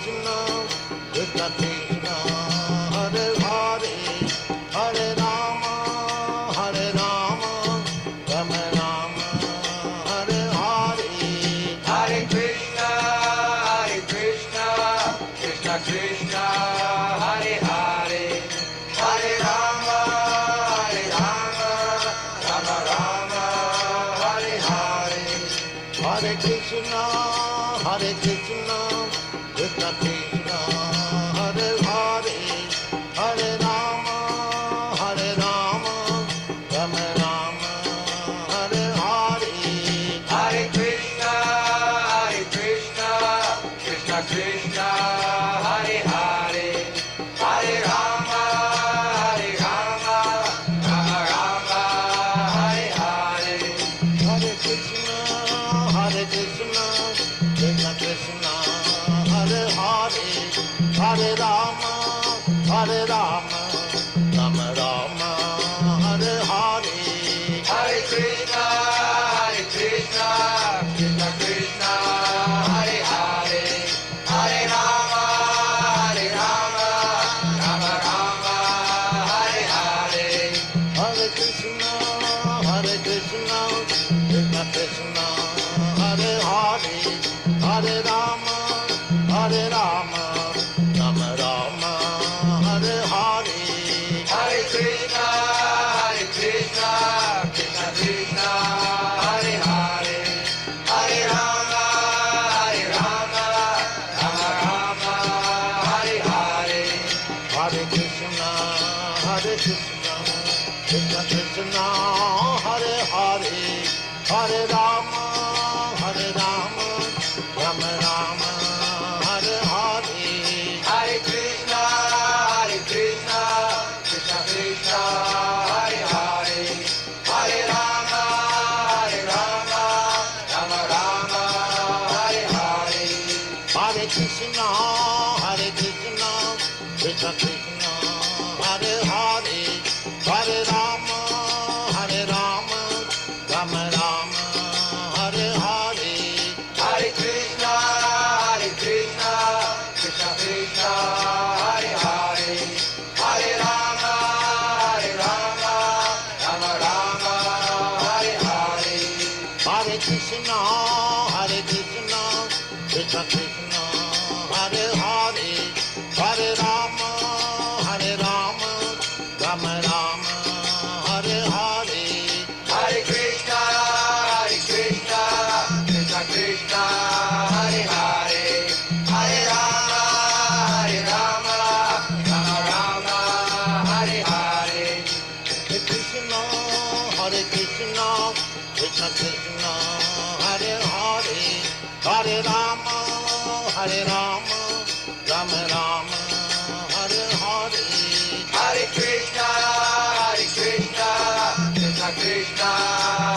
Krishna, Krishna Krishna, Hare Hare, Hare Rama, Rama Rama, Hare Hare. Hare Krishna, Krishna Krishna, Hare Hare, Hare Rama, Rama Rama, Hare Hare. Hare Krishna, Krishna Krishna, Hare Hare, Hare Rama, Rama Rama, Hare Hare. Hare Krishna, Krishna Krishna, Hare Hare, Hare Rama, Rama Rama, Hare Hare. Hare Krishna, Krishna Krishna, Hare Hare, Hare Rama, Rama Rama, Hare Hare. Hare Krishna, Krishna Krishna, Hare Hare, Hare Rama, Rama Rama, Hare Hare. Hare Krishna, Krishna Krishna, Hare Hare, Hare Rama, Rama Rama, Hare Hare. Hare Krishna, Krishna Krishna, Hare Hare, Hare Rama, Rama Rama, Hare Hare. Hare Krishna, Krishna Krishna, Hare Hare, Hare Rama, Rama Rama, Hare Hare. Hare Krishna, Krishna Krishna, Hare Hare, Hare Rama, Rama Rama, Hare Hare. Hare Krishna, Krishna Krishna, Hare Hare, Hare Rama, Rama Rama, Hare Hare. Hare Krishna, Krishna Krishna, Hare Hare, Hare Rama, Rama Rama, Hare Hare. Hare Krishna, Krishna Krishna, Hare Hare, Hare Rama, Rama Rama, Hare Hare. Hare Krishna, Krishna Krishna, Hare Hare, Hare Rama, Rama Rama, Hare Hare. Hare Krishna, Krishna Krishna, Hare Hare, Hare Rama, Rama Rama, Hare Hare. Hare Krishna, Krishna Krishna,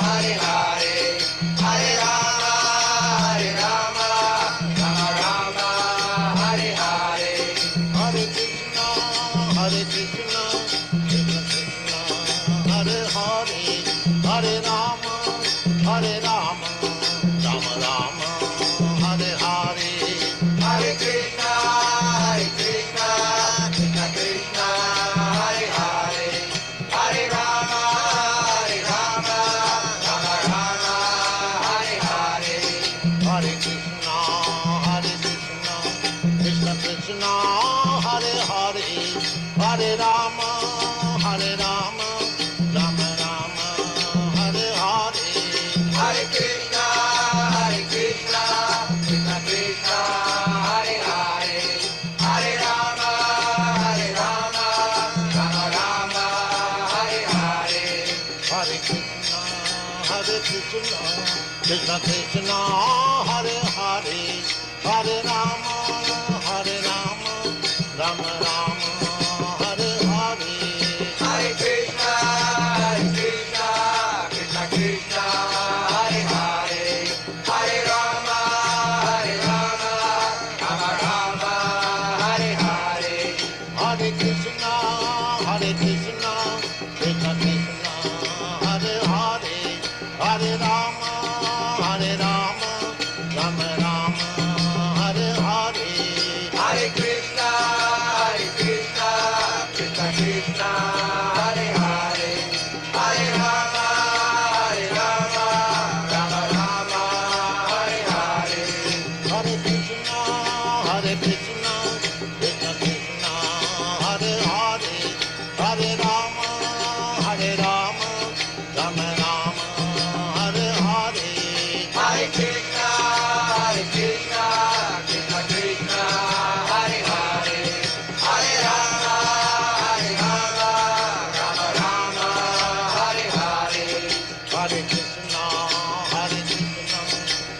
Hare Hare, Hare Rama, Rama Rama, Hare Hare. Hare Krishna, Krishna Krishna, Hare Hare, Hare Rama, Rama Rama, Hare Hare. Hare Krishna, Krishna Krishna, Hare Hare, Hare Rama, Rama Rama, Hare Hare. Hare Krishna, Krishna Krishna, Hare Hare, Hare Rama, Rama Rama, Hare Hare. Hare Krishna, Krishna Krishna, Hare Hare, Hare Rama, Rama Rama, Hare Hare. Hare Krishna, Krishna Krishna, Hare Hare, Hare Rama, Rama Rama, Hare Hare. Hare Krishna, Krishna Krishna, Hare Hare, Hare Rama, Rama Rama, Hare Hare. Hare Krishna, Krishna Krishna, Hare Hare, Hare Rama, Rama Rama, Hare Hare. Hare Krishna, Krishna Krishna, Hare Hare, Hare Rama, Hare Rama, Rama Rama, Hare Hare. Hare Krishna, Krishna Krishna, Hare Hare, Hare Rama, Rama Rama, Hare Hare. Hare Krishna,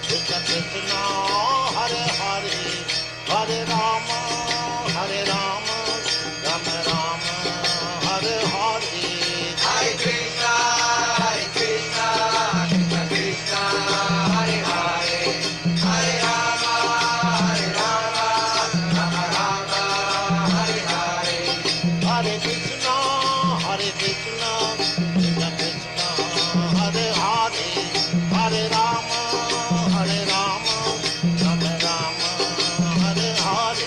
Krishna Krishna, Hare Hare, Hare Rama, Rama Rama, Hare Hare. Hare Krishna, Krishna Krishna, Hare Hare, Hare Rama, Rama Rama, Hare Hare. Hare Krishna, Krishna Krishna, Hare Hare, Hare Rama, Rama Rama, Hare Hare.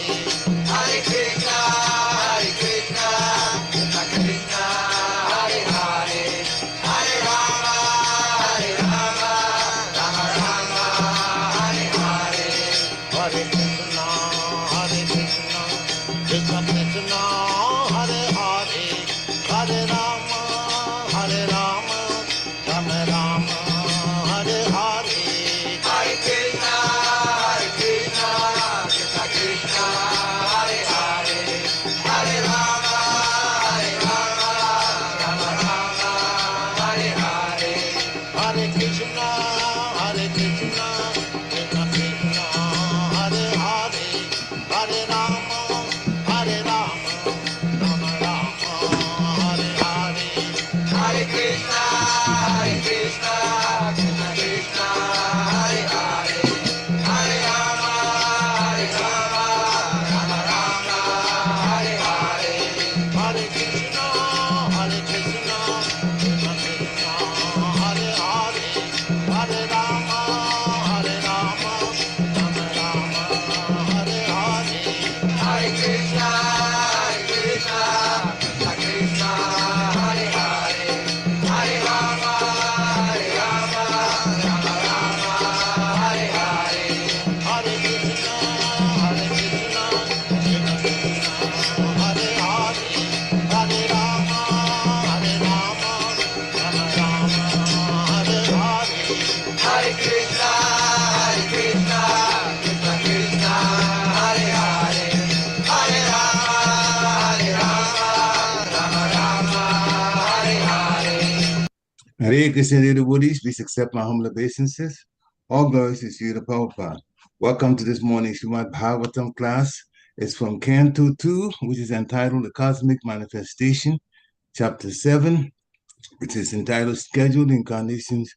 Hare Krishna, Krishna Krishna, Hare Hare, Hare Rama, Rama Rama, Hare Hare. Hare Krishna, Krishna Krishna, Hare Hare, Hare Rama, Rama Rama, Hare Hare. Hare Krishna, Krishna Krishna, Hare Hare, Hare Rama, Rama Rama, Hare Hare. Hare Krishna, Krishna Krishna, Hare Hare, Hare Rama, Rama Rama, Hare Hare. Hare Krishna, Krishna Krishna, Hare Hare, Hare Rama, Rama Rama, Hare Hare. Hare Krishna, Krishna Krishna, Hare Hare, Hare Rama, Rama Rama, Hare Hare. Hare Krishna, Krishna Krishna, Hare Hare, Hare Rama, Rama Rama, Hare Hare. Hare Krishna, Krishna Krishna, Hare Hare, Hare Rama, Rama Rama, Hare Hare. Hare Krishna, Krishna Krishna, Hare Hare, Hare Rama, Rama Rama, Hare Hare. Hare Krishna, dear devotees, please accept my humble obeisances. All glories to Sri Prabhupada. Welcome to this morning's Srimad Bhagavatam class. It's from Canto 2, which is entitled The Cosmic Manifestation, Chapter 7, which is entitled Scheduled Incarnations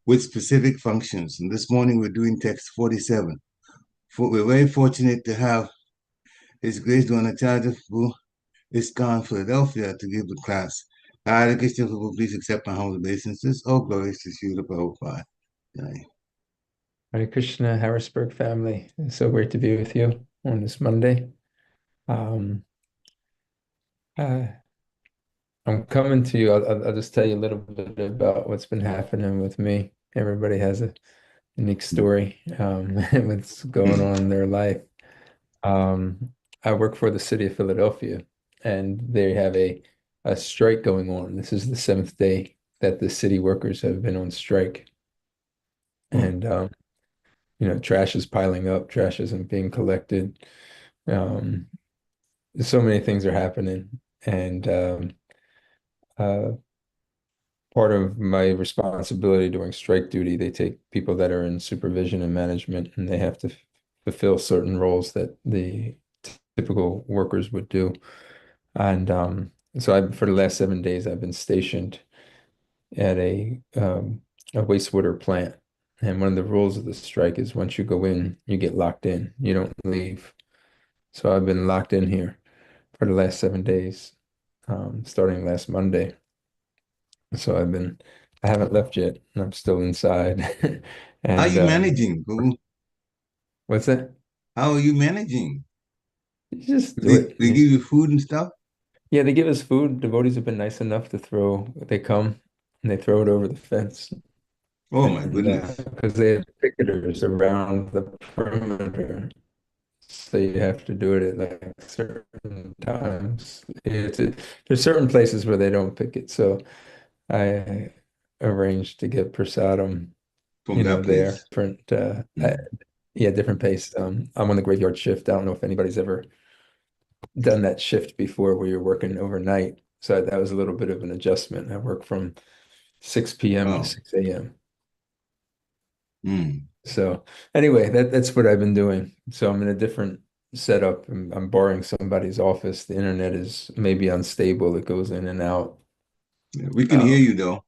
with Specific Functions. And this morning we're doing text 47. We're very fortunate to have His Grace Dronacharya Prabhu, ISKCON Philadelphia, to give the class. Hare Krishna, Prabhu, please accept my humble obeisances. All glories to Srila Prabhupada. Hare Krishna, Harrisburg family. It's so great to be with you on this Monday. Um, uh, I'm coming to you. I'll just tell you a little bit about what's been happening with me. Everybody has a unique story, what's going on in their life. I work for the city of Philadelphia, and they have a strike going on. This is the seventh day that the city workers have been on strike. And trash is piling up, trash isn't being collected. Um, so many things are happening. And uh, part of my responsibility during strike duty, they take people that are in supervision and management, and they have to fulfill certain roles that the typical workers would do. And so for the last 7 days, I've been stationed at a wastewater plant. And one of the rules of the strike is once you go in, you get locked in. You don't leave. So I've been locked in here for the last 7 days, starting last Monday. So I haven't left yet, and I'm still inside. How are And you managing, Prabhu? what's that? How are you managing? You just do They it. give you food and stuff? Yeah, they give us food. Devotees have been nice enough to they come and they throw it over the fence. Oh my And goodness. because they have picketers around the perimeter. so you have to do it at like certain times. There's certain places where they don't pick it, so I arranged to get prasadam, from that there. place. Different, Mm. yeah, different pace. I'm on the graveyard shift. I don't know if anybody's ever done that shift before where you're working overnight. So that was a little bit of an adjustment. I work from 6 p.m. to Oh. 6 a.m. Mm. So anyway, that's what I've been doing. So I'm in a different setup. I'm borrowing somebody's office. The internet is maybe unstable. It goes in and out. Yeah, we can hear Um, you though.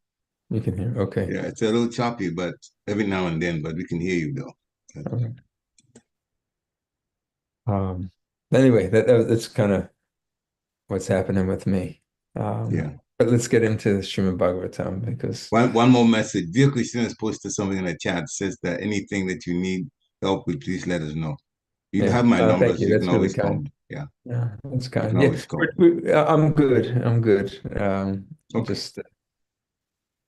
you can hear. Okay. Yeah, it's a little choppy, but every now and then, but we can hear you though. All right. Um, anyway, that's kind of what's happening with me. Yeah. But let's get into the Srimad Bhagavatam because One more message. Dear Christian has posted something in the chat, says that anything that you need help with, please let us know. You yeah, have my number, thank so you. you can That's really always call kind. me. Yeah, Yeah, that's you can kind. Yeah, always call. I'm good. I'm good. Okay. Just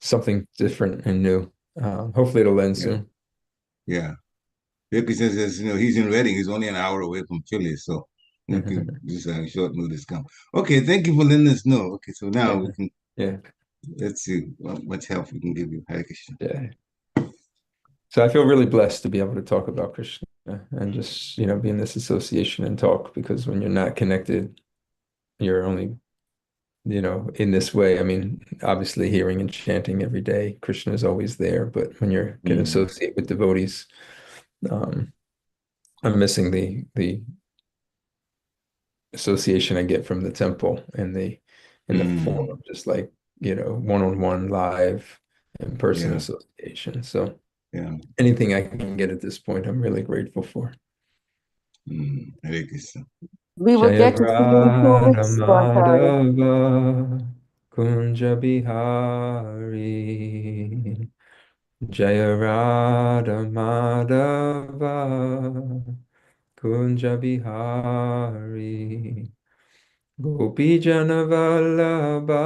something different and new. Hopefully it'll end Yeah. soon. Yeah. Dear Christian says, he's in Reading. He's only an hour away from Philly, so we can just short notice come. Okay, thank you for letting us know. Okay, so now Yeah, we can yeah, let's see what much help we can give you. Hare Krishna. yeah. So I feel really blessed to be able to talk about Krishna and just, be in this association and talk because when you're not connected, you're only, in this way. I mean, obviously hearing and chanting every day, Krishna is always there, but when you can Mm, associate with devotees, um, I'm missing the association I get from the temple and the form mm, of just like, one-on-one live in-person yeah, association. So yeah. anything I can get at this point, I'm really grateful for. Hare Krishna. We will Jaya get to see you in 2 weeks, Dronacharya. Madhava Kunja Bihari Jaya Madhava Kunja Bihari Gopi Jana Vallabha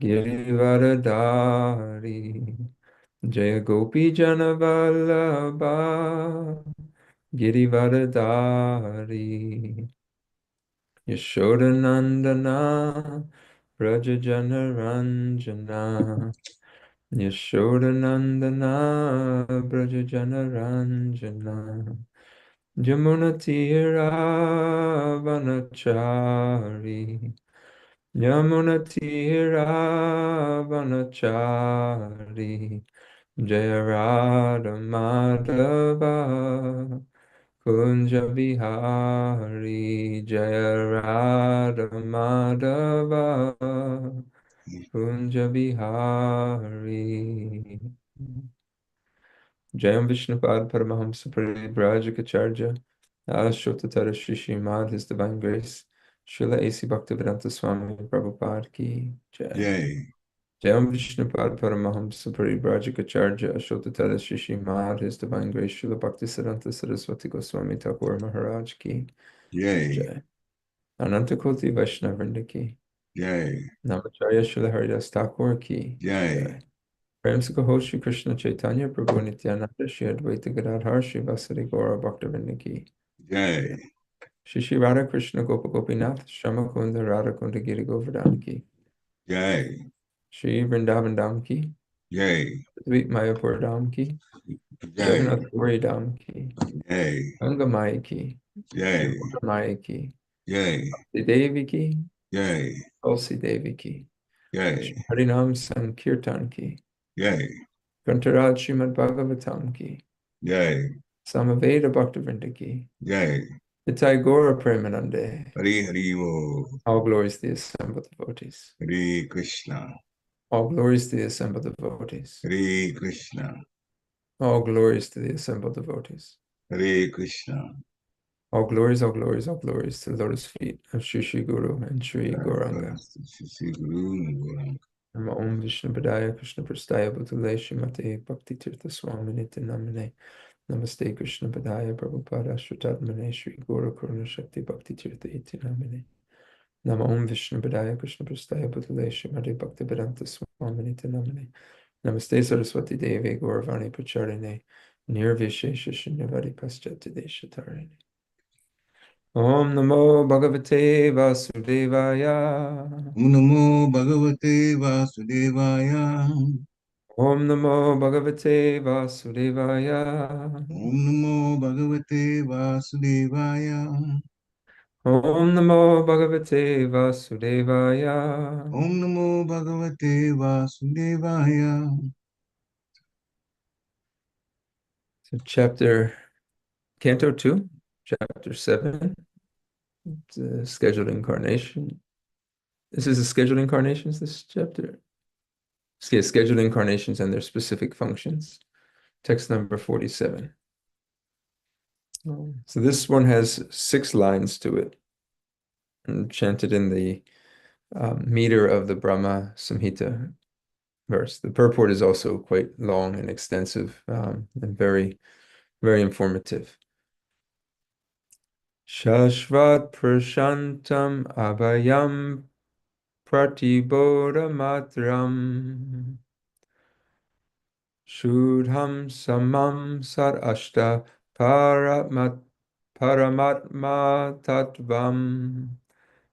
Girivaradari Jaya Gopi Jana Vallabha Girivaradari Yashodanandana Rajajana Ranjana Yashodanandana Brajajana Ranjana Jamunatira Vanachari Yamunatira Vanachari Jaya Radha Madhava Kunja Bihari Jaya Radha Madhava Kunja Bihari Jayam Vishnupad Paramahamsa Parivrajikacharya Ashotatara Shishimad His Divine Grace Srila A.C. Bhaktivedanta Swami Prabhupada Ki Jai Yay, Jayam Vishnupad Paramahamsa Parivrajikacharya Ashotatara Shishimad His Divine Grace Srila Bhaktisiddhanta Saraswati Goswami Thakur Maharaj Ki yay, Jai Anantakoti Vaishnavrinda Ki yay, Namacharya Srila Haridas Thakur Ki yay, Jai Prem se कहो श्री कृष्ण चैतन्य प्रभु नित्यानंद श्री अद्वैत गदाधर श्रीवासरि गौर भक्तवृंद की yay, Shri Shri Radha Krishna गोप गोपीनाथ श्याम कुंद राधा कुंड गिरि गोवर्धन की yay, Shri Vrindavan धाम की yay, द्वीप मायापुर धाम की yay, Jagannathpuri धाम की yay, Ganga माई की yay, Yamuna माई की yay, भक्ति देवी की yay, तुलसी देवी की yay, श्री हरिनाम संकीर्तन की yay, ग्रंथराज श्रीमद् भागवतम की yay, समवेद भक्तवृंद की yay. Nitai Gaura Premanande. Hari Hari Wo, All glories to the assembled devotees. Hare Krishna, All glories to the assembled devotees. Hare Krishna, All glories to the assembled devotees. Hare Krishna. All glories, all glories, all glories to the lotus feet of Sri Sri Guru and Sri Gauranga. Shri Guru Gauranga. Nama Om Vishnu Padaya Krishna Prastaya Bhutale Srimate Bhakti Tirtha Swami Nitya Namane. Namaste Krishna Padaya Prabhupada Shritatmane Sri Guru Karuna Shakti Bhakti Tirtha Iti Namane. Nama Om Vishnu Padaya Krishna Prastaya Bhutale Srimate Bhakti Vedanta Swami Nitya Namane. Namaste Saraswati Devi Gauravani Pracharine Nirvishesha Shunyavadi Paschatideshatari. Om Namo Bhagavate Vasudevaya. Om Namo Bhagavate Vasudevaya. Om Namo Bhagavate Vasudevaya. Om Namo Bhagavate Vasudevaya. Om Namo Bhagavate Vasudevaya. Om Namo Bhagavate Vasudevaya. So Canto 2, Chapter 7, scheduled incarnation. This is the scheduled incarnations, this chapter. Scheduled incarnations and their specific functions. Text number 47. So this one has 6 lines to it, and chanted in the meter of the Brahma Samhita verse. The purport is also quite long and extensive, and very, very informative. Shashvat prashantam abhayam pratibodha matram shudham samam sat ashta paramatma tattvam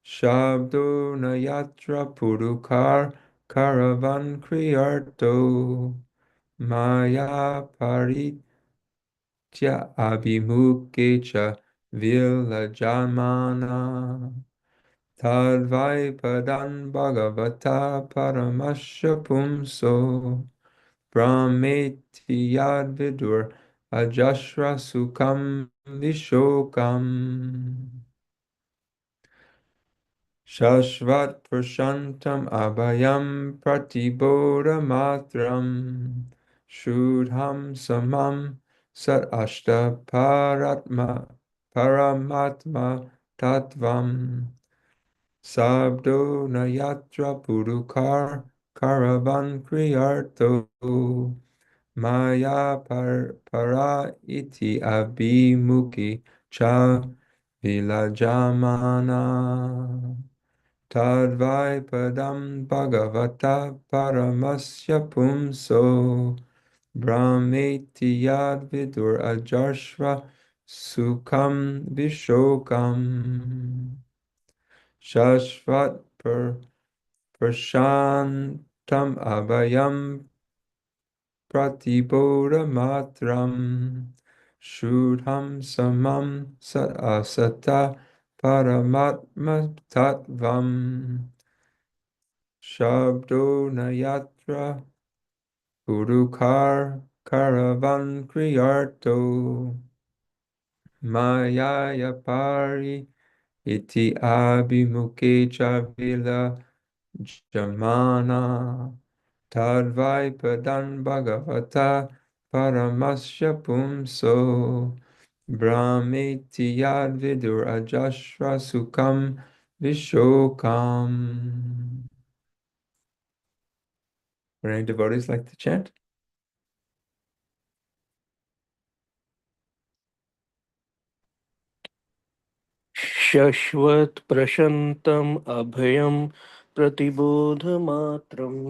shabdo nayatra purukar karavan kriyarto maya paritya abhimuke cha vilajamana tadvai padan bhagavata paramasya pumso brahmeti yad vidur ajashra sukam vishokam shashvat prashantam abhayam pratibodha matram shudham samam sat ashta paramatma tattvam sabdo nayatra purukar karavan kriyarto maya para iti abhimuki cha vilajamana tadvai padam bhagavata paramasya pumso brahmeti yad vidur ajarshva sukam vishokam shashvat prashantam abhayam pratibodha matram shudham samam sat asata paramatma tattvam shabdo nayatra urukar karavan kriyarto mayaya pari iti abhimuke chavila jamana tadvai padan bhagavata paramasya pumso brahmeti yad vidur ajashra sukam vishokam. Would any devotees like to chant? शश्वत् प्रशन्तम् अभयं प्रतिबोधमात्रम्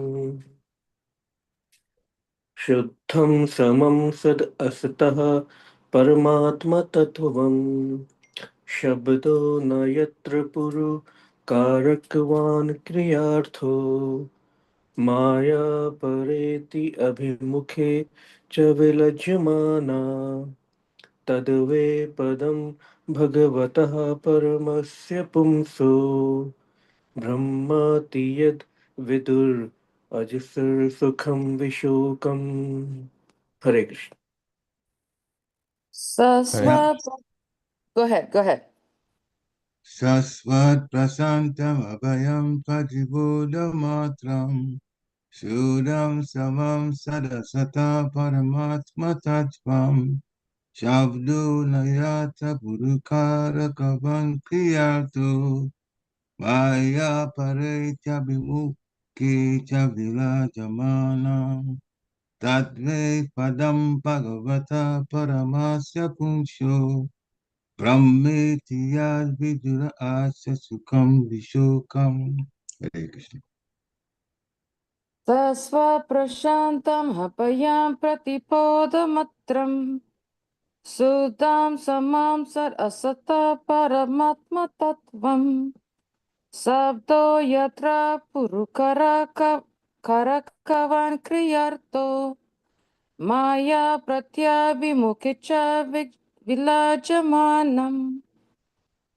शुद्धं समं सद् असतः परमात्मतत्त्वम् शब्दो न यत्र पुरु कारकवान् क्रियार्थो माया परेति अभिमुखे च विलज्यमाना तद्वे पदं भगवतः परमस्य पुंसो ब्रह्माति यद् विदुर् अजसर सुखम विशोकम. Hare Krishna. Saswa. Go ahead. Go ahead. Shasvat prasantam abhayam pratibodha matram Shudam samam sadasata paramatma tattvam Shabdo nayata purukara kavan kriyatu Maya paretya bimuke chavila jamana Tadve padam bhagavata paramasya punsho Brahmeti yad vidura asya sukam vishokam. Hare Krishna. Tasva prashantam hapayam pratipodamatram Sudam samam sar asata paramatma tattvam Sabdo yatra karakavan kriyarto Maya pratyabhimukhya vilajamanam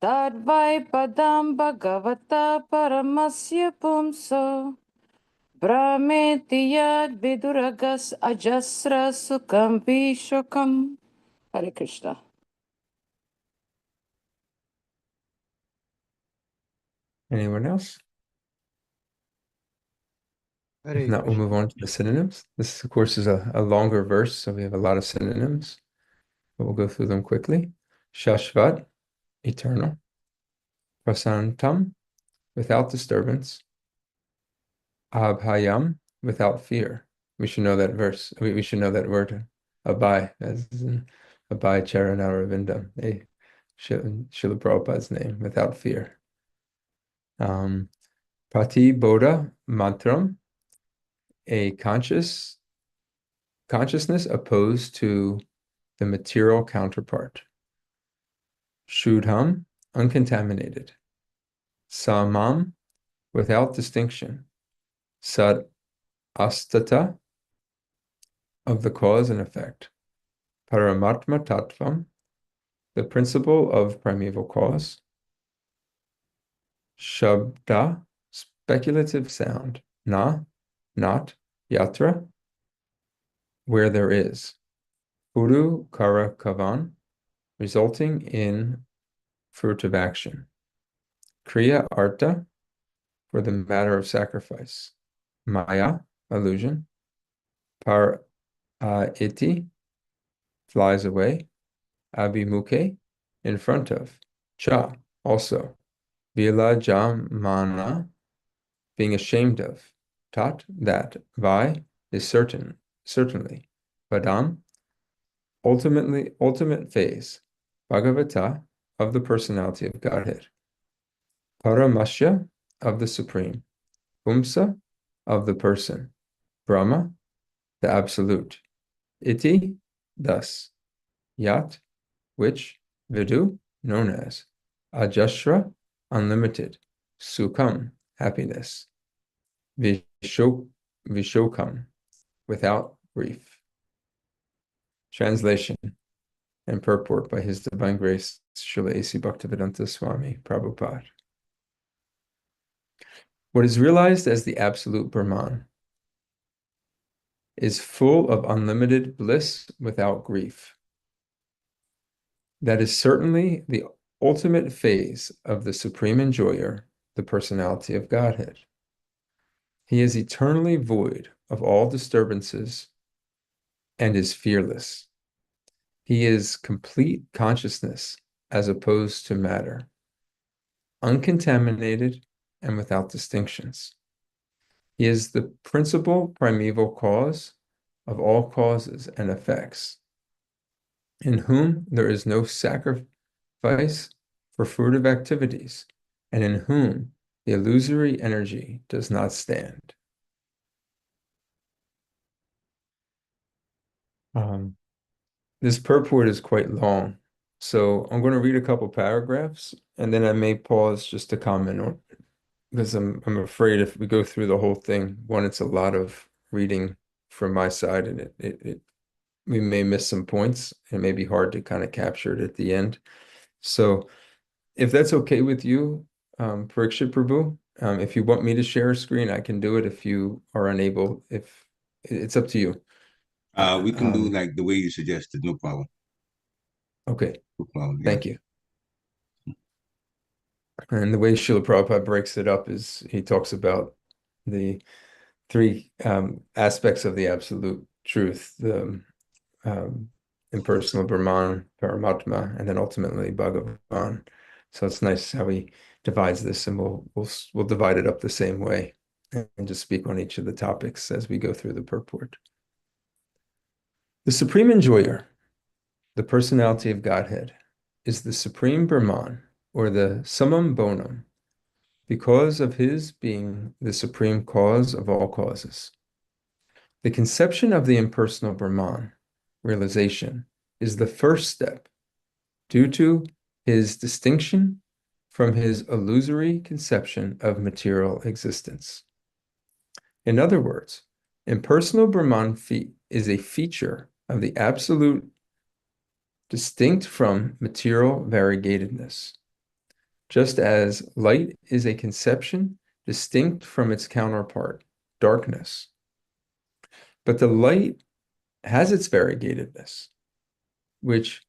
Tadvai padam bhagavata paramasya pumso Brahmeti yad viduragas ajasra sukham vishokam. Hare Krishna. Anyone else? If Hare not, we'll move Krishna. on to the synonyms. This, of course, is a longer verse, so we have a lot of synonyms, but we'll go through them quickly. Shashvat, eternal. Prasantam, without disturbance. Abhayam, without fear. We should know that verse. We should know that word, abhay, as in abhay charanaravinda, Srila Prabhupada's name, without fear. Prati bodha mantram, a consciousness opposed to the material counterpart. Shudham, uncontaminated. Samam, without distinction. Sat astata, of the cause and effect. Paramatma tattvam, the principle of primeval cause. Shabda, speculative sound. Na, not. Yatra, where there is. Puru kara kavan, resulting in fruit of action. Kriya arta, for the matter of sacrifice. Maya, illusion. Par iti, flies away. Abhimukhe, in front of. Cha, also. Vila jamana, being ashamed of. Tat, that. Vai, is certain, certainly. Padam, ultimate phase. Bhagavata, of the personality of Godhead. Paramasya, of the Supreme. Pumsa, of the person. Brahma, the Absolute. Iti, thus. Yat, which. Vidu, known as. Ajashra, unlimited. Sukham, happiness. Vishokam, without grief. Translation and purport by His Divine Grace, Srila A.C. Bhaktivedanta Swami Prabhupada. What is realized as the absolute Brahman is full of unlimited bliss without grief. That is certainly the ultimate phase of the Supreme Enjoyer, the personality of Godhead. He is eternally void of all disturbances and is fearless. He is complete consciousness as opposed to matter, uncontaminated and without distinctions. He is the principal primeval cause of all causes and effects, in whom there is no sacrifice for fruitive activities, and in whom the illusory energy does not stand. This purport is quite long, so I'm going to read a couple paragraphs, and then I may pause just to comment on it, because I'm afraid if we go through the whole thing, one, it's a lot of reading from my side, and we may miss some points. It may be hard to kind of capture it at the end. So if that's okay with you, Parikshit Prabhu, if you want me to share a screen, I can do it. If you are unable, if it's up to you. We can do like the way you suggested, no problem. Okay, No problem. thank you. And the way Srila Prabhupada breaks it up is he talks about the three aspects of the absolute truth, the impersonal Brahman, Paramatma, and then ultimately Bhagavan. So it's nice how he divides this, and we'll divide it up the same way and just speak on each of the topics as we go through the purport. The Supreme Enjoyer, the personality of Godhead, is the Supreme Brahman, or the Summum Bonum, because of his being the supreme cause of all causes. The conception of the impersonal Brahman, realization, is the first step due to his distinction from his illusory conception of material existence. In other words, impersonal Brahman is a feature of the absolute distinct from material variegatedness, just as light is a conception distinct from its counterpart, darkness. But the light has its variegatedness, which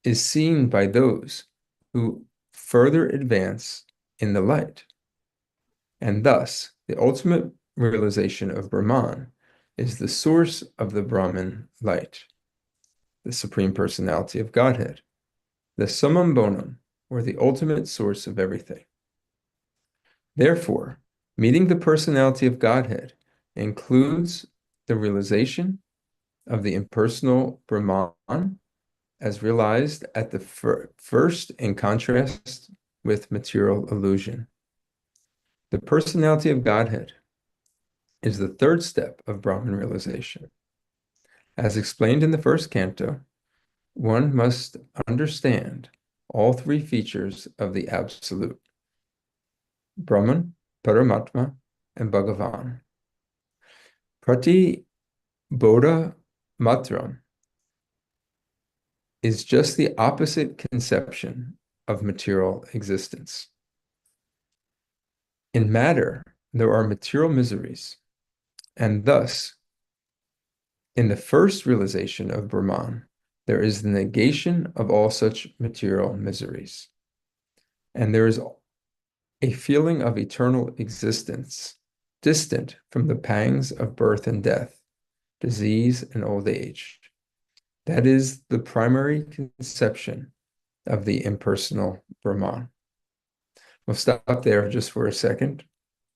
is seen by those who further advance in the light. And thus, the ultimate realization of Brahman is the source of the Brahman light, the Supreme Personality of Godhead, the summum bonum, or the ultimate source of everything. Therefore, meeting the personality of Godhead includes the realization of the impersonal Brahman as realized at the first in contrast with material illusion. The personality of Godhead is the third step of Brahman realization. As explained in the first canto, one must understand all three features of the Absolute: Brahman, Paramatma, and Bhagavan. Prati Bodha Matram is just the opposite conception of material existence. In matter, there are material miseries, and thus, in the first realization of Brahman, there is the negation of all such material miseries. And there is a feeling of eternal existence, distant from the pangs of birth and death, disease and old age. That is the primary conception of the impersonal Brahman. We'll stop there just for a second.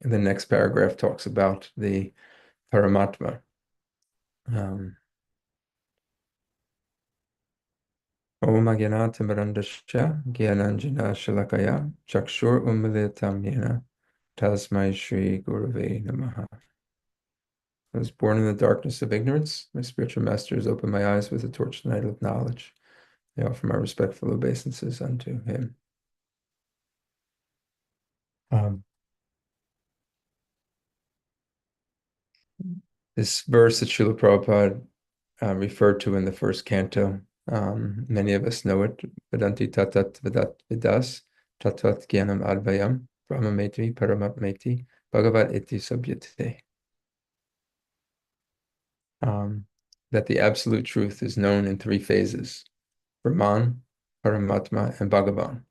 And the next paragraph talks about the Paramatma. Om Agyanatimirandasya Gyananjana Shalakaya Chakshur Umilitam Yena Tasmai Shri Gurave Namaha. I was born in the darkness of ignorance. My spiritual master has opened my eyes with the torch light of knowledge. I offer my respectful obeisances unto him. This verse that Srila Prabhupada referred to in the first canto, many of us know it. Vedanti tatat vedat vidas tatat gyanam advayam brahmameti paramatmeti bhagavat iti sabhyate. That the absolute truth is known in three phases: Brahman, Paramatma, and Bhagavan.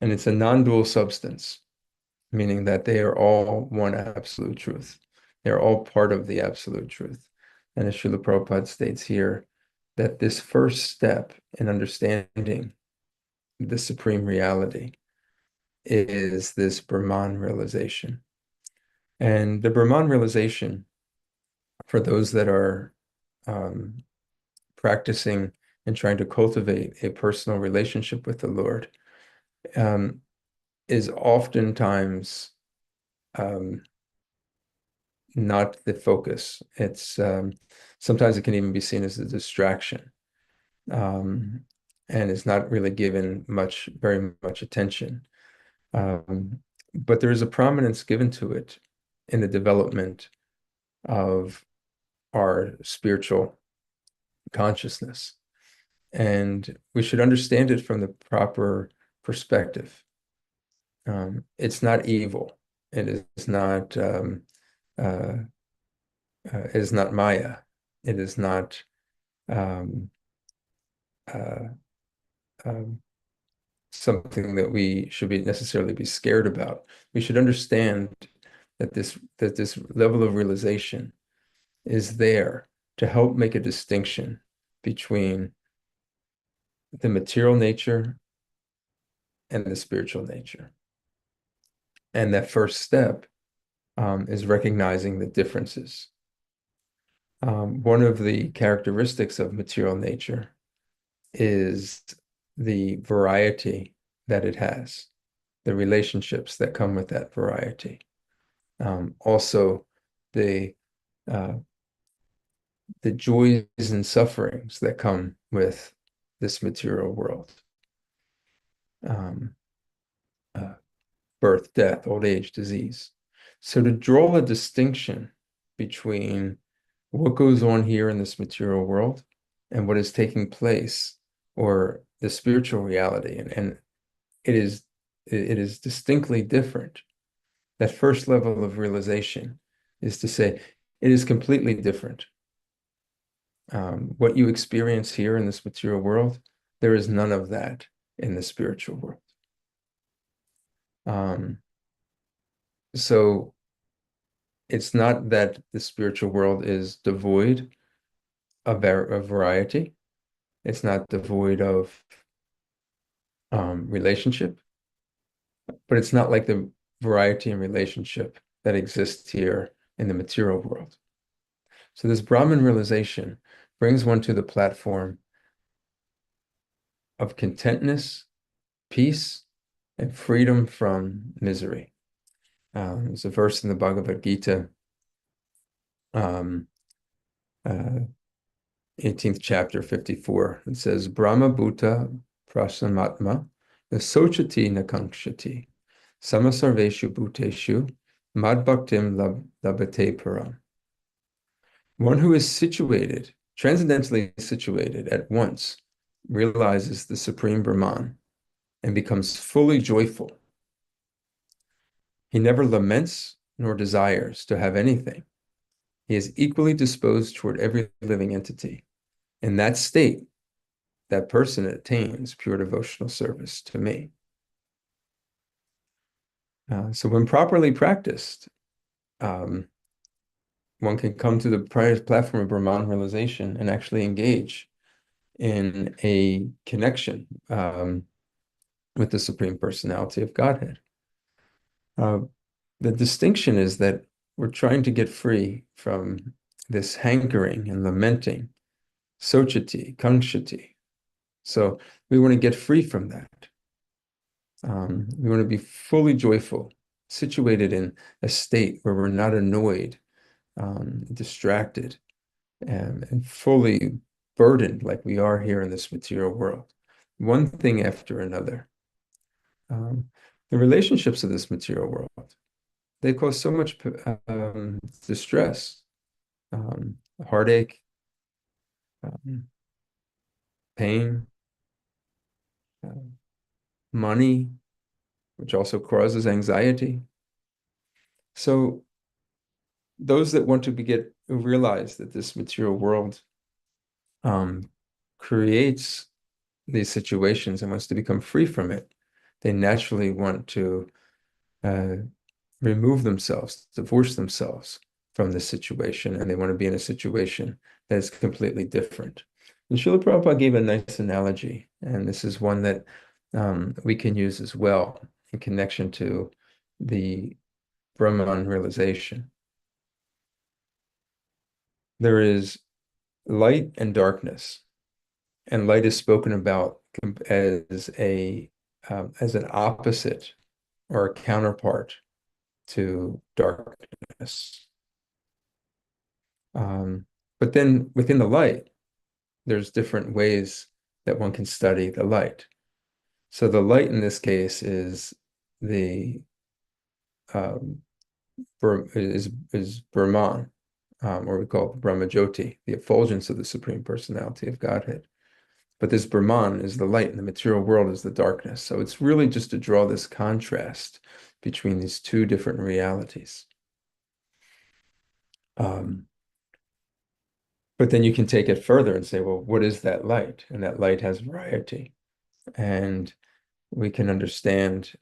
And it's a non-dual substance, meaning that they are all one absolute truth. They are all part of the absolute truth. And as Srila Prabhupada states here, that this first step in understanding the supreme reality is this Brahman realization. And the Brahman realization, for those that are practicing and trying to cultivate a personal relationship with the Lord, is oftentimes not the focus. It's sometimes it can even be seen as a distraction, and is not really given very much attention. But there is a prominence given to it in the development of our spiritual consciousness. And we should understand it from the proper perspective. It's not evil. It is not Maya. It is not something that we should necessarily be scared about. We should understand that this level of realization is there to help make a distinction between the material nature and the spiritual nature. And that first step is recognizing the differences. One of the characteristics of material nature is the variety that it has, the relationships that come with that variety. Also, the the joys and sufferings that come with this material world. Um, Birth, death, old age, disease. So to draw a distinction between what goes on here in this material world and what is taking place, or the spiritual reality, and it is distinctly different. That first level of realization is to say it is completely different. What you experience here in this material world, there is none of that in the spiritual world. So it's not that the spiritual world is devoid of variety. It's not devoid of relationship, but it's not like the variety and relationship that exists here in the material world. So this Brahman realization brings one to the platform of contentness, peace, and freedom from misery. There's a verse in the Bhagavad Gita, 18th chapter, 54. It says, Brahma Bhuta Prasamatma Nasochati Nakankshati Samasarveshu Bhuteshu Mad Bhaktim Labhate Param. One who is situated, transcendentally situated at once, realizes the Supreme Brahman and becomes fully joyful. He never laments nor desires to have anything. He is equally disposed toward every living entity. In that state, that person attains pure devotional service to me. So when properly practiced, one can come to the platform of Brahman realization and actually engage in a connection with the Supreme Personality of Godhead. The distinction is that we're trying to get free from this hankering and lamenting, sochati, kankshati. So we want to get free from that. We want to be fully joyful, situated in a state where we're not annoyed, distracted, and fully burdened like we are here in this material world. One thing after another. The relationships of this material world, they cause so much distress, heartache, pain, money, which also causes anxiety. So those that want to realize that this material world creates these situations and wants to become free from it, they naturally want to remove themselves, divorce themselves from this situation, and they want to be in a situation that is completely different. And Srila Prabhupada gave a nice analogy, and this is one that we can use as well in connection to the Brahman realization. There is light and darkness, and light is spoken about as an opposite or a counterpart to darkness. But then within the light, there's different ways that one can study the light. So the light in this case is the is Brahman, or we call it Brahma Jyoti, the effulgence of the Supreme Personality of Godhead. But this Brahman is the light, and the material world is the darkness. So it's really just to draw this contrast between these two different realities. But then you can take it further and say, well, what is that light? And that light has variety. And we can understand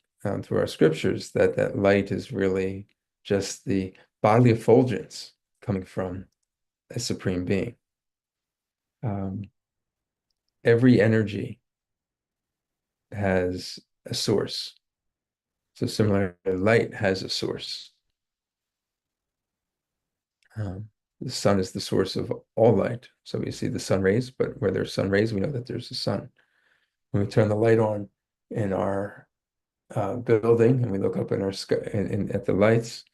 through our scriptures that that light is really just the bodily effulgence coming from a supreme being. Every energy has a source. So similarly, light has a source. The sun is the source of all light. So we see the sun rays, but where there's sun rays, we know that there's a sun. When we turn the light on in our building and we look up in our sky at the lights,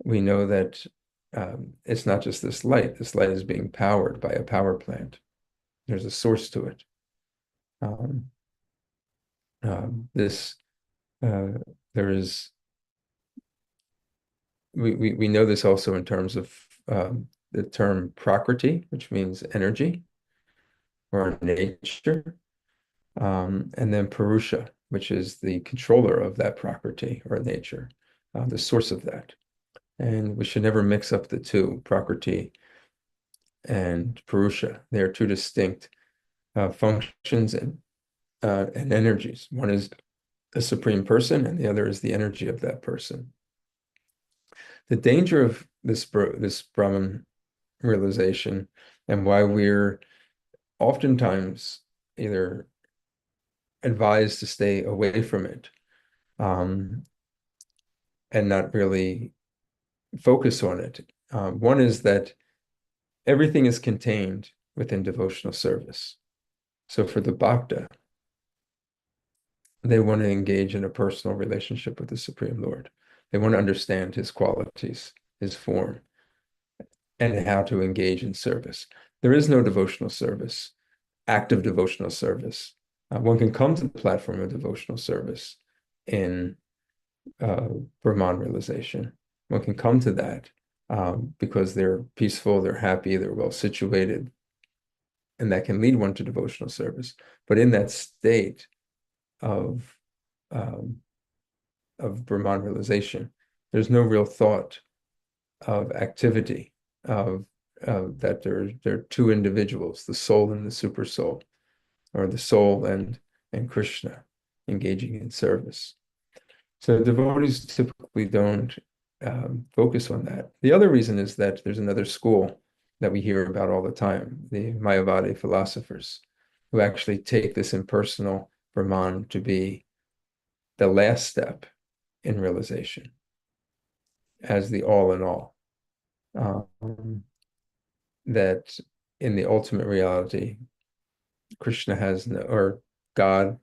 we know that it's not just this light. This light is being powered by a power plant. There's a source to it. Um, this there is we know this also in terms of the term prakriti, which means energy or nature, and then purusha, which is the controller of that prakriti or nature, the source of that. And we should never mix up the two, prakriti and purusha. They are two distinct functions and energies. One is a supreme person, and the other is the energy of that person. The danger of this Brahman realization, and why we're oftentimes either advised to stay away from it, and not really focus on it. One is that everything is contained within devotional service. So for the bhakta, they want to engage in a personal relationship with the Supreme Lord. They want to understand his qualities, his form, and how to engage in service. There is no devotional service, active devotional service. One can come to the platform of devotional service in Brahman realization. One can come to that because they're peaceful, they're happy, they're well situated, and that can lead one to devotional service. But in that state of Brahman realization, there's no real thought of activity, of that there are two individuals, the soul and the super soul, or the soul and Krishna engaging in service. So devotees typically don't focus on that. The other reason is that there's another school that we hear about all the time, the Mayavadi philosophers, who actually take this impersonal Brahman to be the last step in realization as the all in all. That in the ultimate reality, Krishna has no, or God,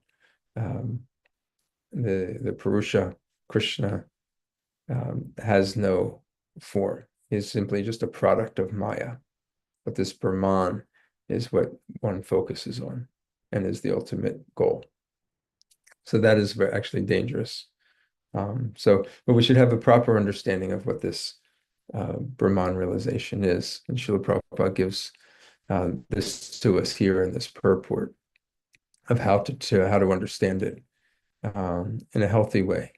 the Purusha, Krishna, has no form. He's simply just a product of Maya. But this Brahman is what one focuses on and is the ultimate goal. So that is actually dangerous. But we should have a proper understanding of what this Brahman realization is. And Srila Prabhupada gives this to us here in this purport of how to understand it in a healthy way.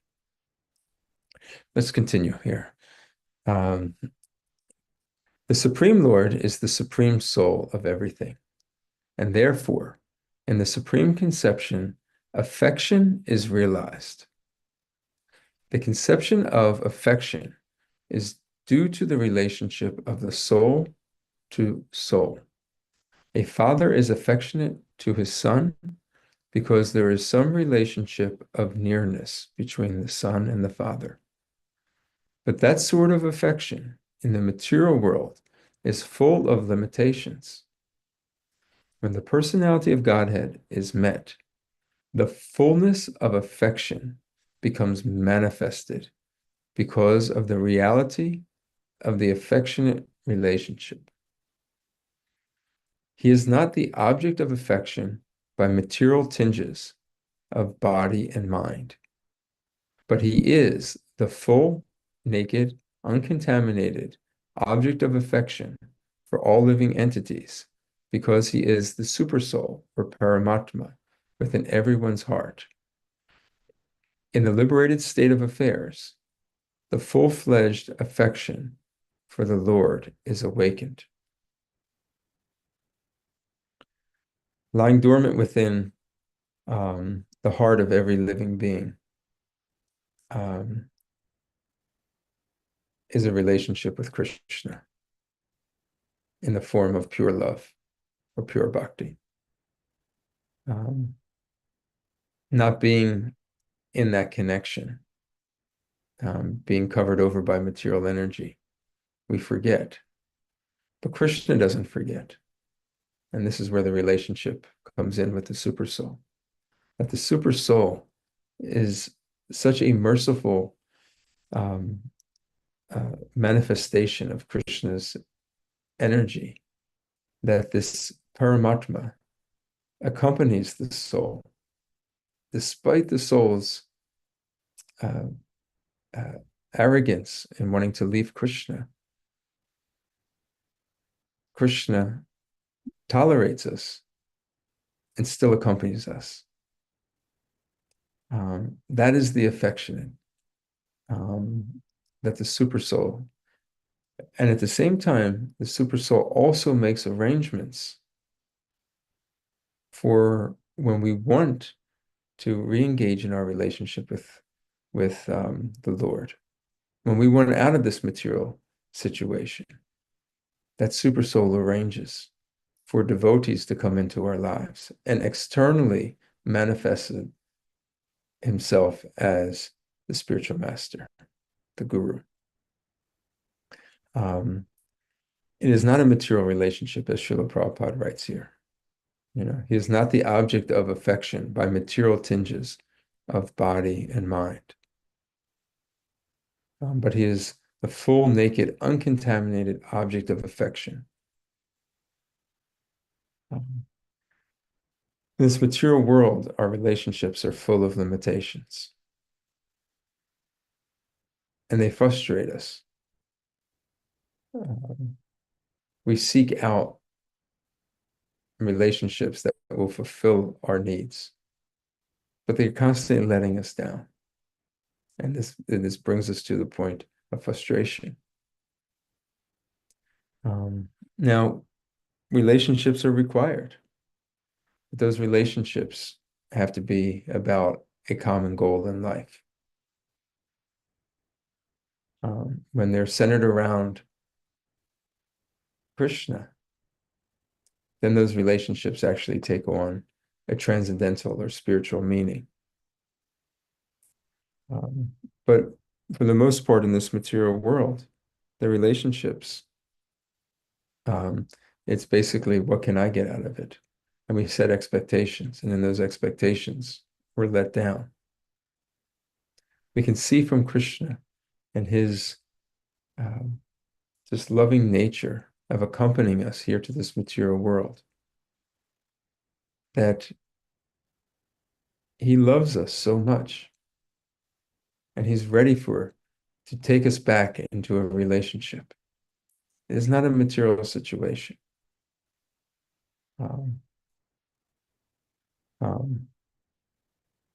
Let's continue here. The Supreme Lord is the Supreme Soul of everything, and therefore, in the Supreme Conception, affection is realized. The conception of affection is due to the relationship of the soul to soul. A father is affectionate to his son because there is some relationship of nearness between the son and the father. But that sort of affection in the material world is full of limitations. When the personality of Godhead is met, the fullness of affection becomes manifested because of the reality of the affectionate relationship. He is not the object of affection by material tinges of body and mind, but he is the full, naked, uncontaminated object of affection for all living entities, because he is the supersoul or Paramatma within everyone's heart. In the liberated state of affairs, the full-fledged affection for the Lord is awakened. Lying dormant within the heart of every living being is a relationship with Krishna in the form of pure love or pure bhakti. Not being in that connection, being covered over by material energy, we forget. But Krishna doesn't forget. And this is where the relationship comes in with the super soul. That the super soul is such a merciful manifestation of Krishna's energy, that this Paramatma accompanies the soul, despite the soul's uh, uh, arrogance in wanting to leave Krishna. Krishna tolerates us and still accompanies us. That is the affection that the supersoul, and at the same time, the supersoul also makes arrangements for when we want to re-engage in our relationship with the Lord, when we want out of this material situation. That supersoul arranges for devotees to come into our lives and externally manifested himself as the spiritual master, the guru. It is not a material relationship, as Srila Prabhupada writes here. He is not the object of affection by material tinges of body and mind. But he is the full, naked, uncontaminated object of affection. In this material world, our relationships are full of limitations. And they frustrate us. We seek out relationships that will fulfill our needs, but they're constantly letting us down. And this brings us to the point of frustration. Now, relationships are required, but those relationships have to be about a common goal in life. When they're centered around Krishna, then those relationships actually take on a transcendental or spiritual meaning. But for the most part in this material world, the relationships, it's basically, what can I get out of it? And we set expectations, and in those expectations, we're let down. We can see from Krishna and his this loving nature of accompanying us here to this material world, that he loves us so much, and he's ready to take us back into a relationship. It is not a material situation.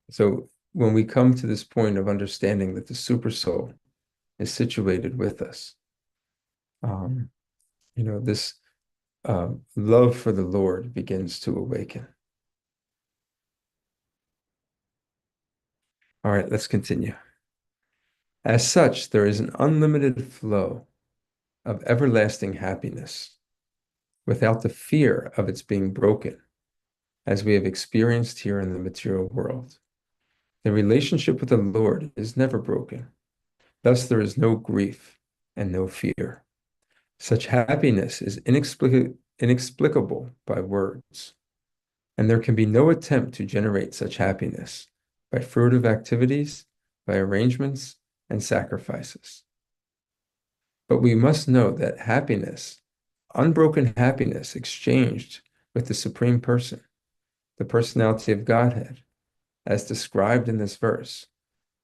So when we come to this point of understanding that the supersoul is situated with us, this love for the Lord begins to awaken. All right, let's continue. As such, there is an unlimited flow of everlasting happiness without the fear of its being broken, as we have experienced here in the material world. The relationship with the Lord is never broken. Thus, there is no grief and no fear. Such happiness is inexplicable by words, and there can be no attempt to generate such happiness by fruitive activities, by arrangements, and sacrifices. But we must know that happiness, unbroken happiness exchanged with the Supreme Person, the personality of Godhead, as described in this verse,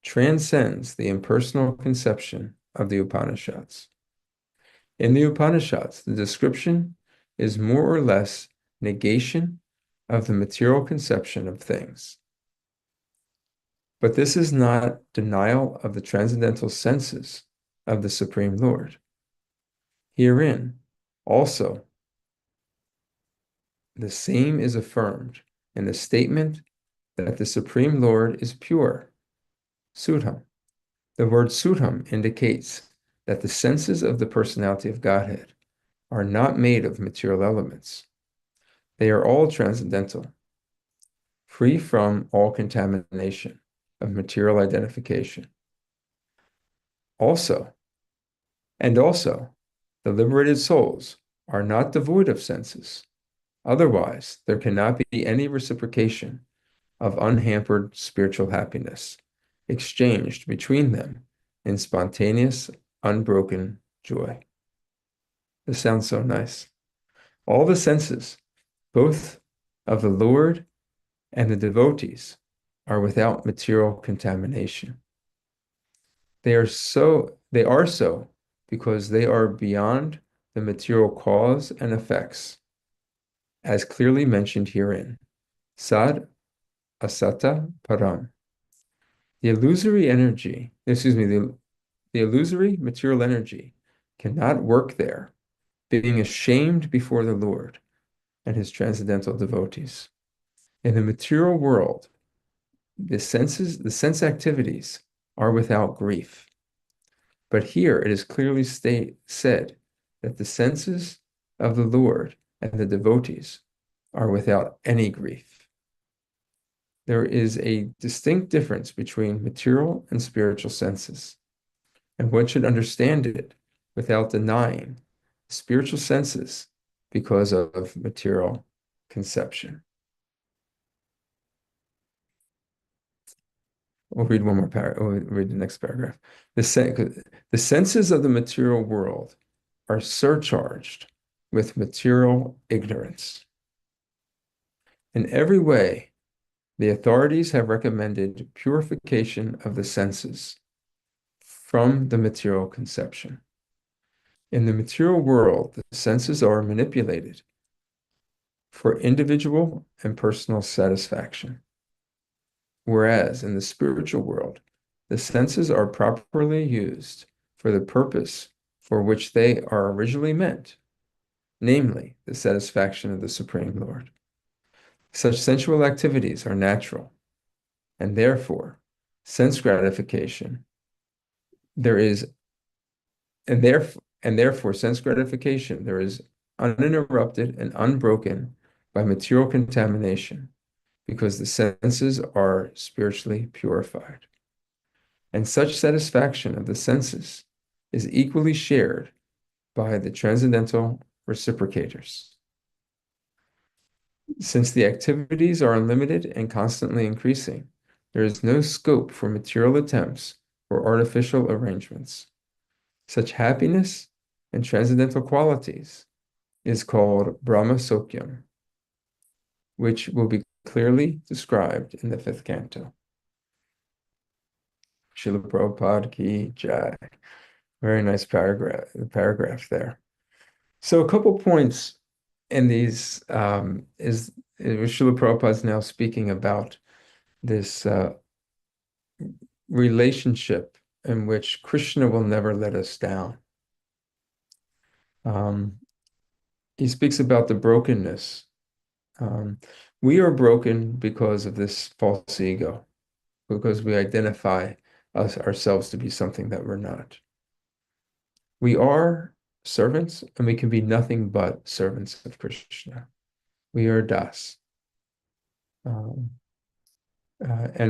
transcends the impersonal conception of the Upanishads. In the Upanishads, the description is more or less negation of the material conception of things. But this is not denial of the transcendental senses of the Supreme Lord. Herein, also, the same is affirmed in the statement that the Supreme Lord is pure, Sudham. The word Sudham indicates that the senses of the personality of Godhead are not made of material elements. They are all transcendental, free from all contamination of material identification. Also, the liberated souls are not devoid of senses. Otherwise, there cannot be any reciprocation of unhampered spiritual happiness exchanged between them in spontaneous unbroken joy. This sounds so nice. All the senses, both of the Lord and the devotees, are without material contamination. They are so because they are beyond the material cause and effects, as clearly mentioned herein. Sad asata param. The illusory material energy cannot work there, being ashamed before the Lord and his transcendental devotees. In the material world, the sense activities are without grief. But here it is clearly said that the senses of the Lord and the devotees are without any grief. There is a distinct difference between material and spiritual senses, and one should understand it without denying spiritual senses because of material conception. We'll read one more paragraph. We'll read the next paragraph. The senses of the material world are surcharged with material ignorance. In every way, the authorities have recommended purification of the senses from the material conception. In the material world, the senses are manipulated for individual and personal satisfaction. Whereas in the spiritual world, the senses are properly used for the purpose for which they are originally meant, namely the satisfaction of the Supreme Lord. Such sensual activities are natural, and therefore sense gratification there is sense gratification there is uninterrupted and unbroken by material contamination, because the senses are spiritually purified. And such satisfaction of the senses is equally shared by the transcendental reciprocators. Since the activities are unlimited and constantly increasing, there is no scope for material attempts or artificial arrangements. Such happiness and transcendental qualities is called Brahma Sokyam, which will be clearly described in the 5th canto. Srila Prabhupada ki jai. Very nice paragraph there. So a couple points in these is Srila Prabhupada is now speaking about this relationship in which Krishna will never let us down. He speaks about the brokenness. We are broken because of this false ego, because we identify ourselves to be something that we're not. We are servants, and we can be nothing but servants of Krishna. We are das. And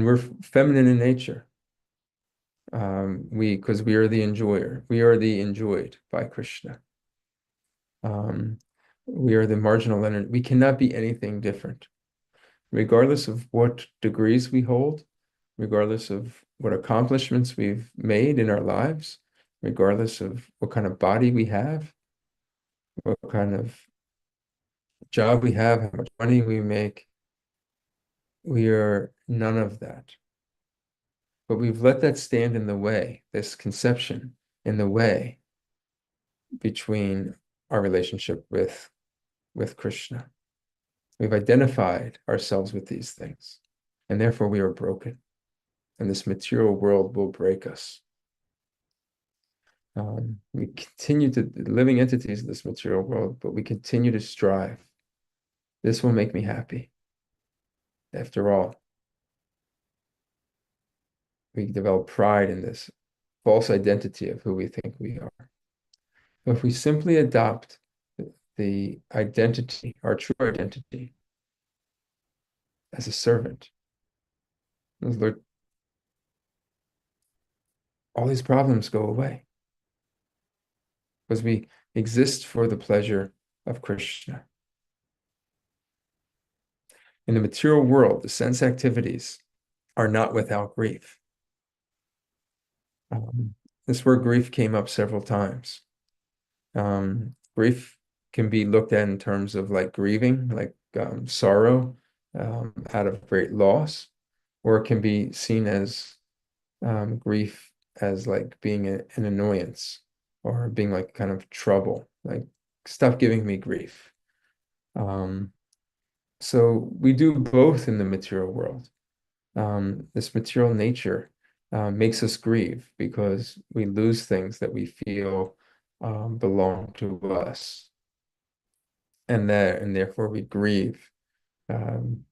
we're feminine in nature. Because we are the enjoyer. We are the enjoyed by Krishna. We are the marginal energy. We cannot be anything different. Regardless of what degrees we hold, regardless of what accomplishments we've made in our lives, regardless of what kind of body we have, what kind of job we have, how much money we make, we are none of that. But we've let that stand in the way, this conception in the way between our relationship with Krishna. We've identified ourselves with these things, and therefore we are broken. And this material world will break us. We continue to living entities in this material world, but we continue to strive. This will make me happy. After all, we develop pride in this false identity of who we think we are. But if we simply adopt the identity, our true identity, as a servant, Lord, all these problems go away. Because we exist for the pleasure of Krishna. In the material world, the sense activities are not without grief. this word grief came up several times. Grief can be looked at in terms of like grieving, like sorrow out of great loss, or it can be seen as grief as like being an annoyance or being like kind of trouble, like stop giving me grief. So we do both in the material world. This material nature makes us grieve because we lose things that we feel belong to us, and therefore we grieve um,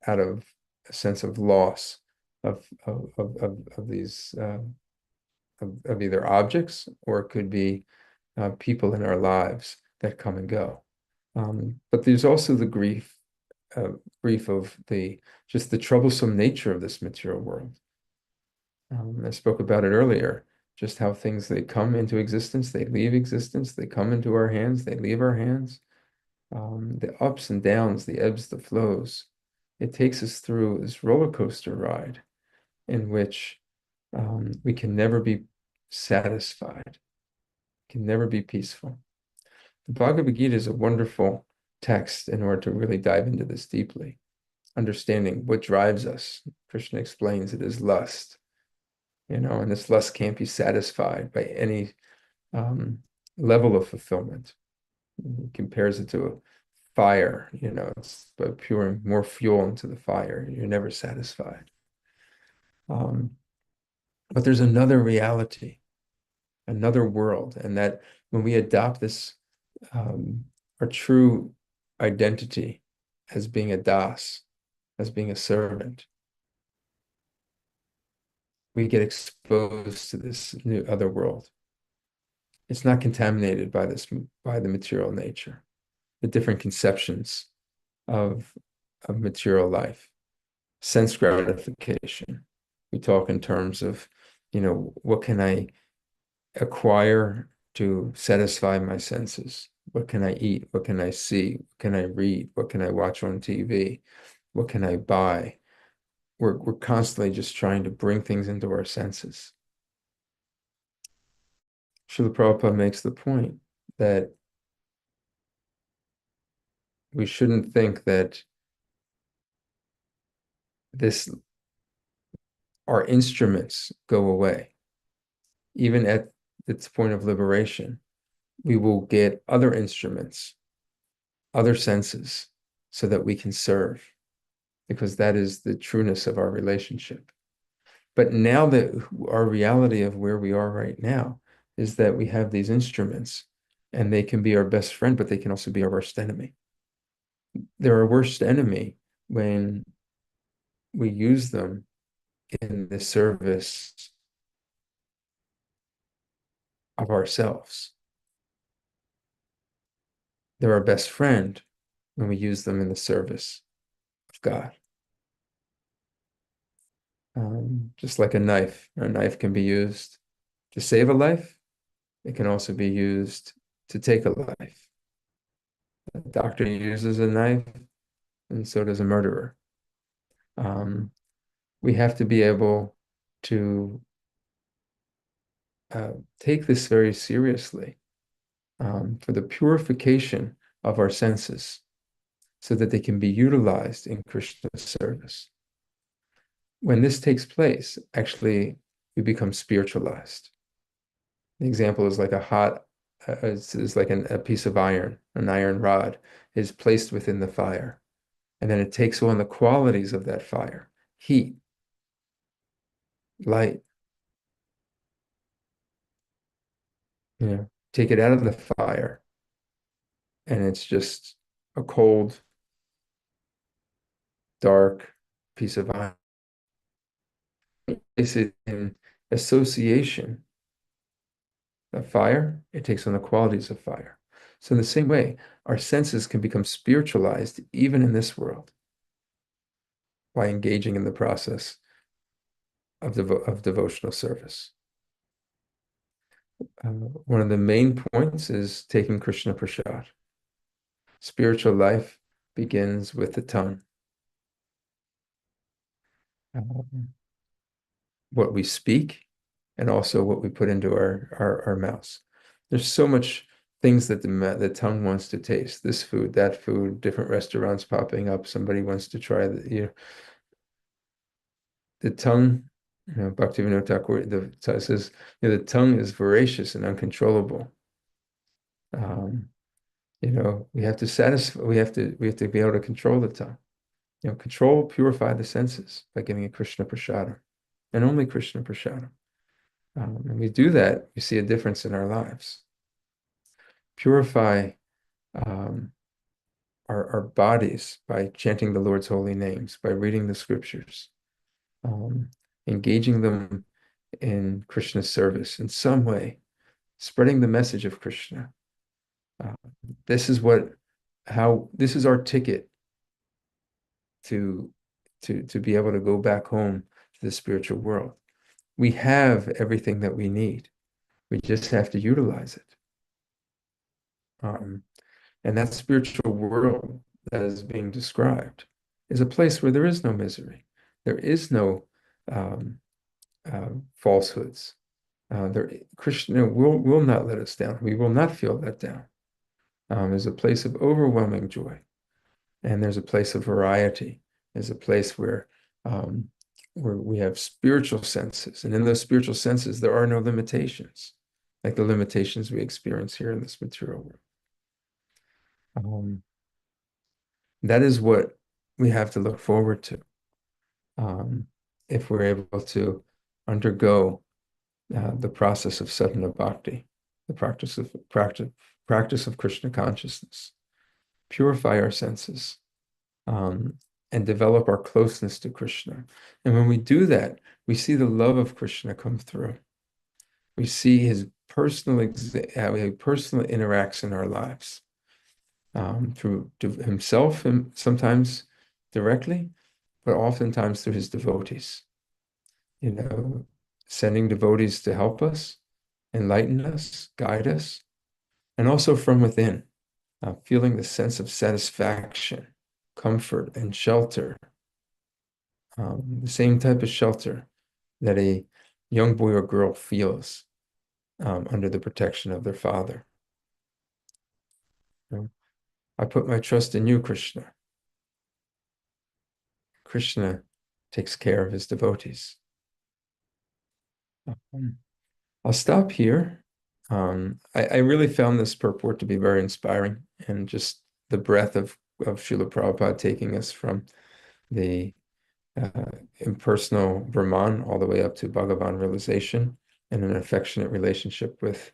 out of a sense of loss of these of either objects, or it could be people in our lives that come and go. But there's also the grief of the just the troublesome nature of this material world. I spoke about it earlier, just how things they come into existence, they leave existence, they come into our hands, they leave our hands. The ups and downs, the ebbs, the flows. It takes us through this roller coaster ride in which we can never be satisfied, can never be peaceful. The Bhagavad Gita is a wonderful text in order to really dive into this deeply, understanding what drives us. Krishna explains it as lust, and this lust can't be satisfied by any level of fulfillment. He compares it to a fire, it's by pouring more fuel into the fire. You're never satisfied. But there's another reality, another world, and that when we adopt this, our true identity as being a das, as being a servant, we get exposed to this new other world. It's not contaminated by the material nature, the different conceptions of material life, sense gratification. We talk in terms of, what can I acquire to satisfy my senses? What can I eat? What can I see? What can I read? What can I watch on TV? What can I buy? We're constantly just trying to bring things into our senses. Srila Prabhupada makes the point that we shouldn't think that our instruments go away. Even at its point of liberation, we will get other instruments, other senses, so that we can serve, because that is the trueness of our relationship. But now that our reality of where we are right now is that we have these instruments, and they can be our best friend, but they can also be our worst enemy. They're our worst enemy when we use them in the service of ourselves. They're our best friend when we use them in the service of God. Just like a knife can be used to save a life. It can also be used to take a life. A doctor uses a knife, and so does a murderer. We have to be able to take this very seriously for the purification of our senses, so that they can be utilized in Krishna's service. When this takes place, actually, we become spiritualized. The example is like it's like a piece of iron, an iron rod is placed within the fire, and then it takes on the qualities of that fire: heat, light. Take it out of the fire, and it's just a cold, dark piece of iron. Place it in association of fire, it takes on the qualities of fire. So in the same way, our senses can become spiritualized even in this world by engaging in the process of devotional service. One of the main points is taking Krishna Prasad. Spiritual life begins with the tongue. What we speak and also what we put into our mouths. There's so much things that the tongue wants to taste. This food, that food, different restaurants popping up. Somebody wants to try the tongue. Bhaktivinoda Thakur says, the tongue is voracious and uncontrollable. We have to satisfy. We have to be able to control the tongue. Purify the senses by giving a Krishna prasadam, and only Krishna prasadam. And we do that, we see a difference in our lives. Purify our bodies by chanting the Lord's holy names, by reading the scriptures, engaging them in Krishna's service in some way, spreading the message of Krishna. This is our ticket to be able to go back home to the spiritual world. We have everything that we need. We just have to utilize it. And that spiritual world that is being described is a place where there is no misery. There is no falsehoods. Krishna will not let us down. We will not feel let down. There's a place of overwhelming joy. And there's a place of variety. There's a place where we have spiritual senses. And in those spiritual senses, there are no limitations, like the limitations we experience here in this material world. That is what we have to look forward to if we're able to undergo the process of sadhana bhakti, the practice of Krishna consciousness, purify our senses, and develop our closeness to Krishna. And when we do that, we see the love of Krishna come through. We see his how he personally interacts in our lives. Through himself, and sometimes directly, but oftentimes through his devotees. Sending devotees to help us, enlighten us, guide us, and also from within, feeling the sense of satisfaction, comfort, and shelter. The same type of shelter that a young boy or girl feels under the protection of their father. I put my trust in you, Krishna. Krishna takes care of his devotees. I'll stop here. I really found this purport to be very inspiring, and just the breadth of Srila Prabhupada taking us from the impersonal Brahman all the way up to Bhagavan realization and an affectionate relationship with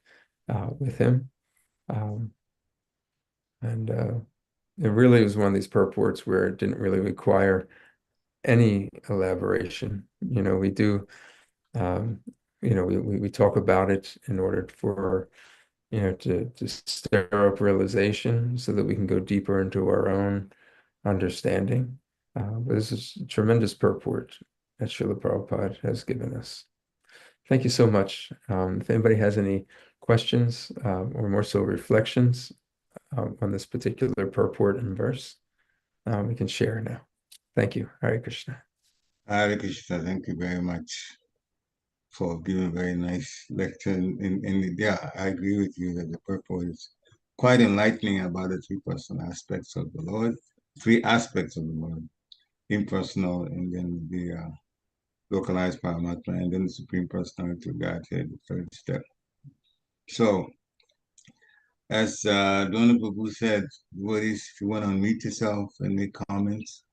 him. It really was one of these purports where it didn't really require any elaboration. We do, we talk about it in order for, to stir up realization so that we can go deeper into our own understanding. But this is a tremendous purport that Srila Prabhupada has given us. Thank you so much. If anybody has any questions or more so reflections on this particular purport and verse, we can share now. Thank you. Hare Krishna. Hare Krishna, thank you very much for giving a very nice lecture. And yeah, I agree with you that the purport is quite enlightening about the three personal aspects of the Lord, three aspects of the Lord, impersonal, and then the localized Paramatma, and then the Supreme Personality of Godhead, the third step. So, as Dona Prabhu said, if you want to unmute yourself and make comments,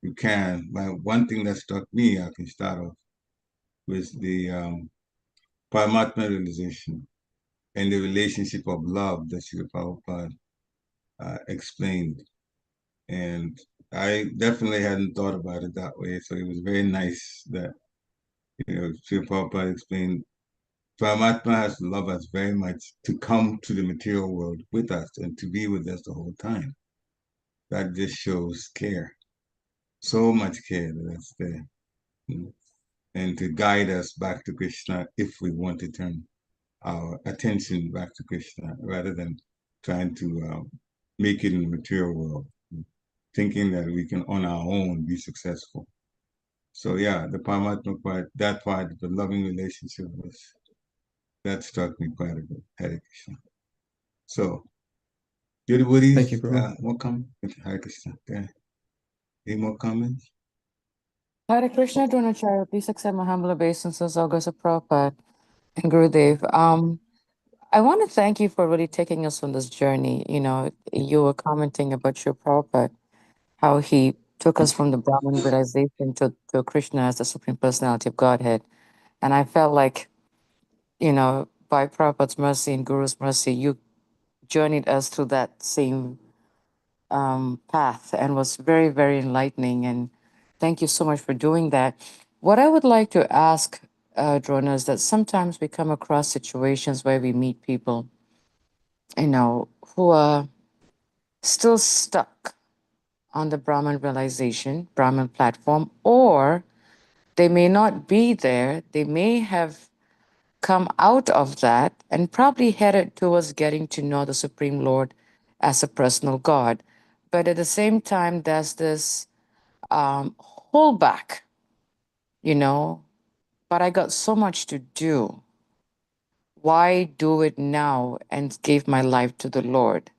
you can. But one thing that struck me, I can start off with the Paramatma realization and the relationship of love that Srila Prabhupada explained. And I definitely hadn't thought about it that way. So it was very nice that, Srila Prabhupada explained Paramatma has to love us very much to come to the material world with us and to be with us the whole time. That just shows care. So much care that's there. And to guide us back to Krishna if we want to turn our attention back to Krishna rather than trying to make it in the material world, thinking that we can on our own be successful. So yeah, the Paramatma part, that part, the loving relationship that struck me quite a bit. Hare Krishna. So, dear Thank you, devotees, Prabhu. more comments? Hare Krishna. Okay. Any more comments? Hare Krishna, Dronacharya, please accept my humble obeisances, August of Prabhupada and Gurudev. I want to thank you for really taking us on this journey. You know, you were commenting about your Prabhupada, how he took us from the Brahman realization to Krishna as the Supreme Personality of Godhead. And I felt like, you know, by Prabhupada's mercy and Guru's mercy, you journeyed us through that same path and was very, very enlightening. And thank you so much for doing that. What I would like to ask, Drona, is that sometimes we come across situations where we meet people, you know, who are still stuck on the Brahman realization, Brahman platform, or they may not be there. They may have come out of that and probably headed towards getting to know the Supreme Lord as a personal God. But at the same time, there's this hold back, you know, but I got so much to do. Why do it now and give my life to the Lord?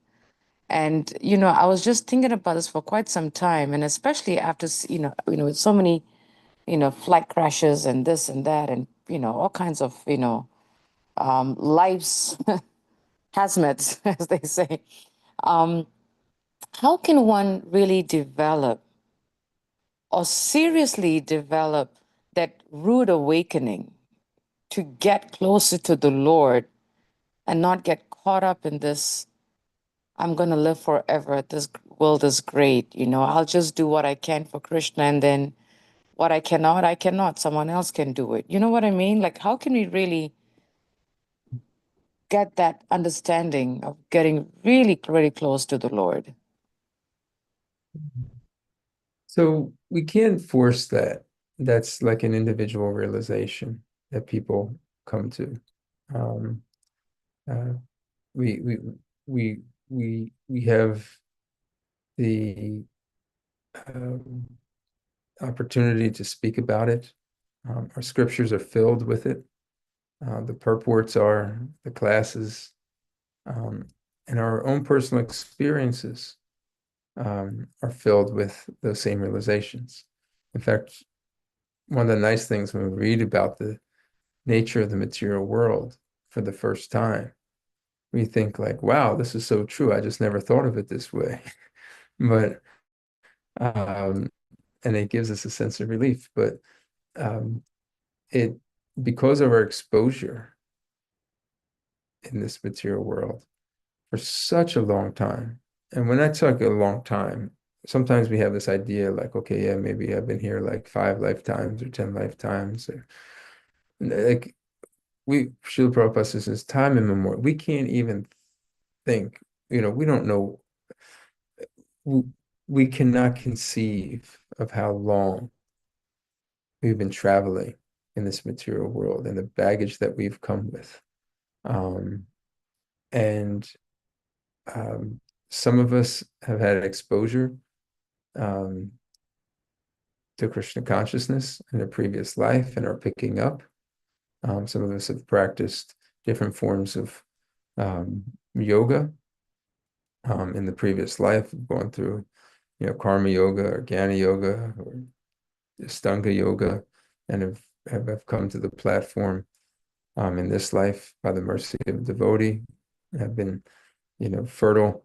And you know, I was just thinking about this for quite some time, and especially after with so many flight crashes and this and that, and all kinds of life's hazmats, as they say. Um, how can one really develop or seriously develop that rude awakening to get closer to the Lord and not get caught up in this? I'm going to live forever. This world is great. I'll just do what I can for Krishna, and then what I cannot. Someone else can do it. You know what I mean? Like, how can we really get that understanding of getting really, really close to the Lord? So we can't force that. That's like an individual realization that people come to. Um, uh, we we we we have the um, opportunity to speak about it. Our scriptures are filled with it. The purports are, the classes, um, and our own personal experiences are filled with those same realizations. In fact, one of the nice things when we read about the nature of the material world for the first time, we think like, wow, this is so true. I just never thought of it this way. But and it gives us a sense of relief. But um, it because of our exposure in this material world for such a long time. And when I talk a long time, sometimes we have this idea like, okay, yeah, maybe I've been here like 5 lifetimes or 10 lifetimes. Or, like Srila Prabhupada says, time immemorial. We can't even think, we don't know, we, we cannot conceive of how long we've been traveling in this material world and the baggage that we've come with. Um, and um, some of us have had exposure um, to Krishna consciousness in a previous life and are picking up. Some of us have practiced different forms of yoga in the previous life, going through, karma yoga or jnana yoga or Ashtanga yoga, and have come to the platform in this life by the mercy of a devotee, have been, fertile.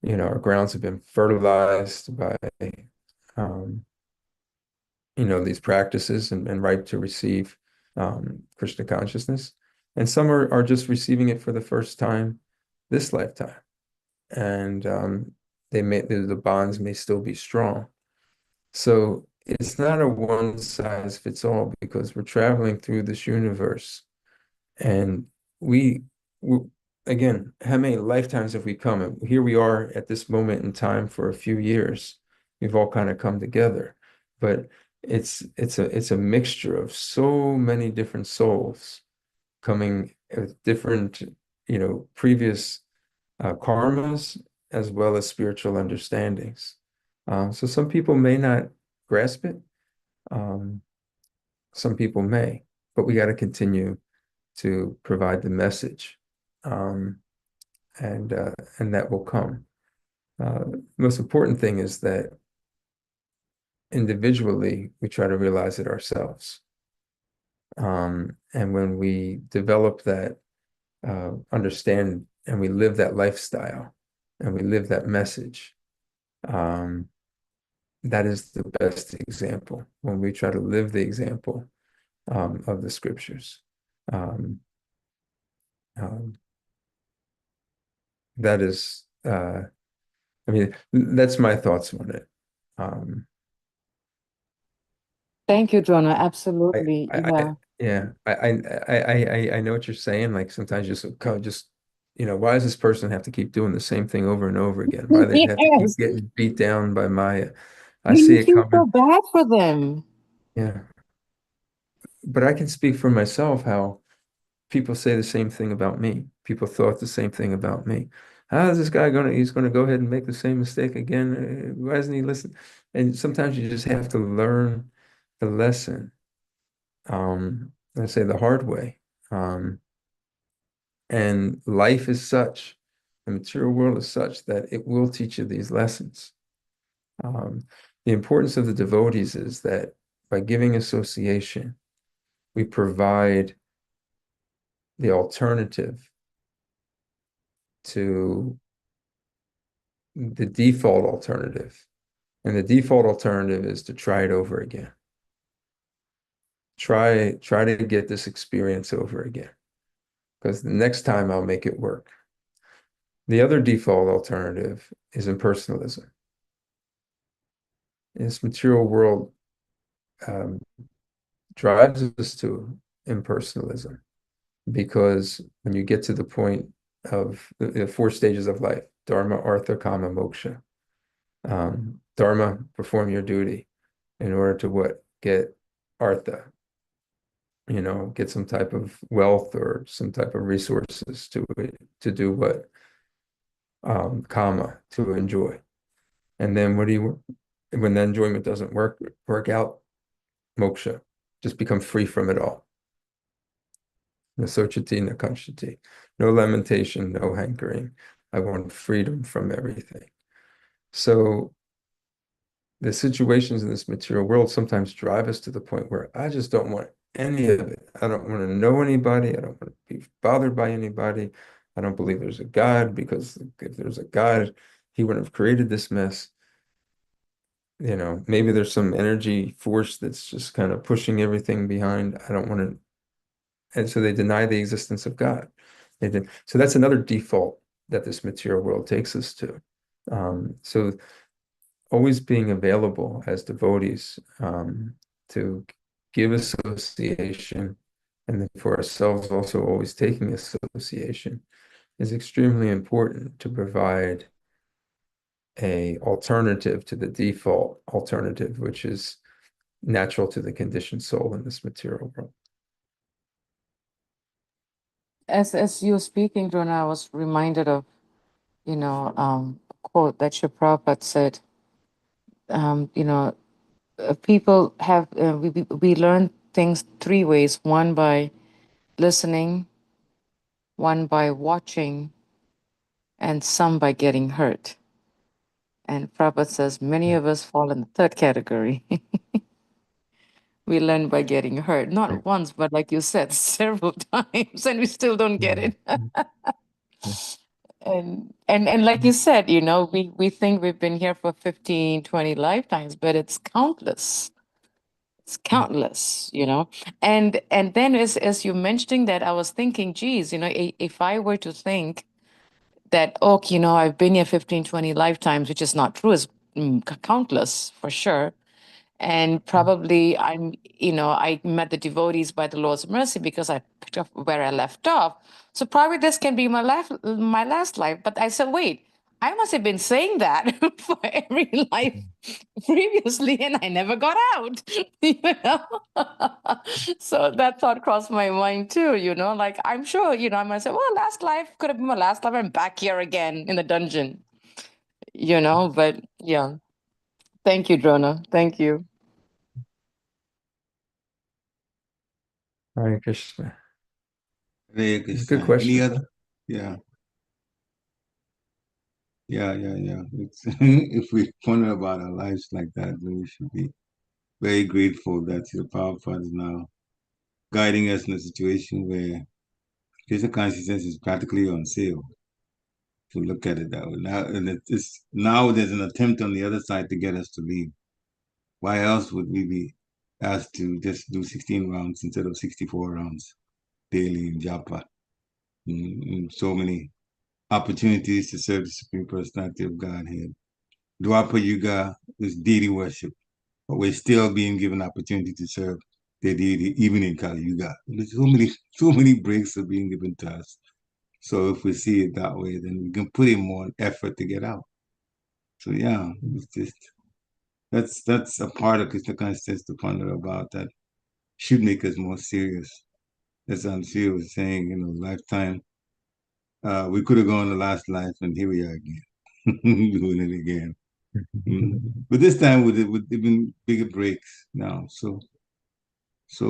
Our grounds have been fertilized by, um, these practices and ripe to receive Krishna consciousness. And some are just receiving it for the first time this lifetime. And the bonds may still be strong. So it's not a one size fits all because we're traveling through this universe and we again, how many lifetimes have we come? And here we are at this moment in time for a few years. We've all kind of come together, but it's a mixture of so many different souls coming with different, previous karmas as well as spiritual understandings. So some people may not grasp it, Some people may, but we got to continue to provide the message, and that will come. Most important thing is that individually we try to realize it ourselves. And when we develop that understand and we live that lifestyle and we live that message, that is the best example when we try to live the example of the scriptures. Um, that is, I mean, that's my thoughts on it. Thank you, Drona. Absolutely. Yeah, I know what you're saying. Like sometimes just, why does this person have to keep doing the same thing over and over again? Why do they have to keep Yes. getting beat down by Maya? I see You it feel so coming. bad for them. Yeah. But I can speak for myself how people say the same thing about me. People thought the same thing about me. How is this guy he's gonna go ahead and make the same mistake again? Why doesn't he listen? And sometimes you just have to learn the lesson. I say the hard way. And life is such, the material world is such that it will teach you these lessons. The importance of the devotees is that by giving association, we provide the alternative to the default alternative. And the default alternative is to try it over again. Try to get this experience over again. Because the next time I'll make it work. The other default alternative is impersonalism. This material world drives us to impersonalism because when you get to the point of the four stages of life, Dharma, Artha, Kama, Moksha. Dharma, perform your duty in order to what? Get Artha, get some type of wealth or some type of resources to do what? Kama, to enjoy. And then when the enjoyment doesn't work out, moksha, just become free from it all. Nasochati, nakanchati. No lamentation, no hankering. I want freedom from everything. So the situations in this material world sometimes drive us to the point where I just don't want any of it. I don't want to know anybody. I don't want to be bothered by anybody. I don't believe there's a God because if there's a God, he wouldn't have created this mess. Maybe there's some energy force that's just kind of pushing everything behind. I don't want to. And so they deny the existence of God. So that's another default that this material world takes us to. So always being available as devotees to give association, and then for ourselves also always taking association is extremely important to provide a alternative to the default alternative, which is natural to the conditioned soul in this material world. As you were speaking, Drona, I was reminded of, a quote that Shri Prabhupada said, people have, we learn things three ways: one by listening, one by watching, and some by getting hurt. And Prabhupada says many of us fall in the third category. We learn by getting hurt, not once, but like you said, several times, and we still don't get it. And like you said, we think we've been here for 15, 20 lifetimes, but it's countless. It's countless, And then as you mentioning that, I was thinking, geez, if I were to think that, okay, I've been here 15, 20 lifetimes, which is not true, is countless for sure. And probably I met the devotees by the Lord's mercy because I picked up where I left off. So probably this can be my last life. But I said, wait, I must have been saying that for every life previously, and I never got out. So that thought crossed my mind too. Like I'm sure, I might say, well, last life could have been my last life. I'm back here again in the dungeon. But yeah. Thank you, Drona. Thank you. Hare Krishna. Hare It's a good Krishna. Any question. other? Yeah. If we wonder about our lives like that, then we should be very grateful that the Prabhupada is now guiding us in a situation where Krishna consciousness is practically on sale. To look at it that way. Now there's an attempt on the other side to get us to leave. Why else would we be asked to just do 16 rounds instead of 64 rounds daily in Japa? So many opportunities to serve the Supreme Personality of Godhead. Dwapara Yuga is deity worship, but we're still being given opportunity to serve the deity even in Kali Yuga. There's so many breaks are being given to us. So if we see it that way, then we can put in more effort to get out. So yeah, it's just that's a part of Krishna consciousness to ponder about that should make us more serious. As Amsir was saying, lifetime, we could have gone the last life and here we are again, doing it again. But this time with even bigger breaks now. So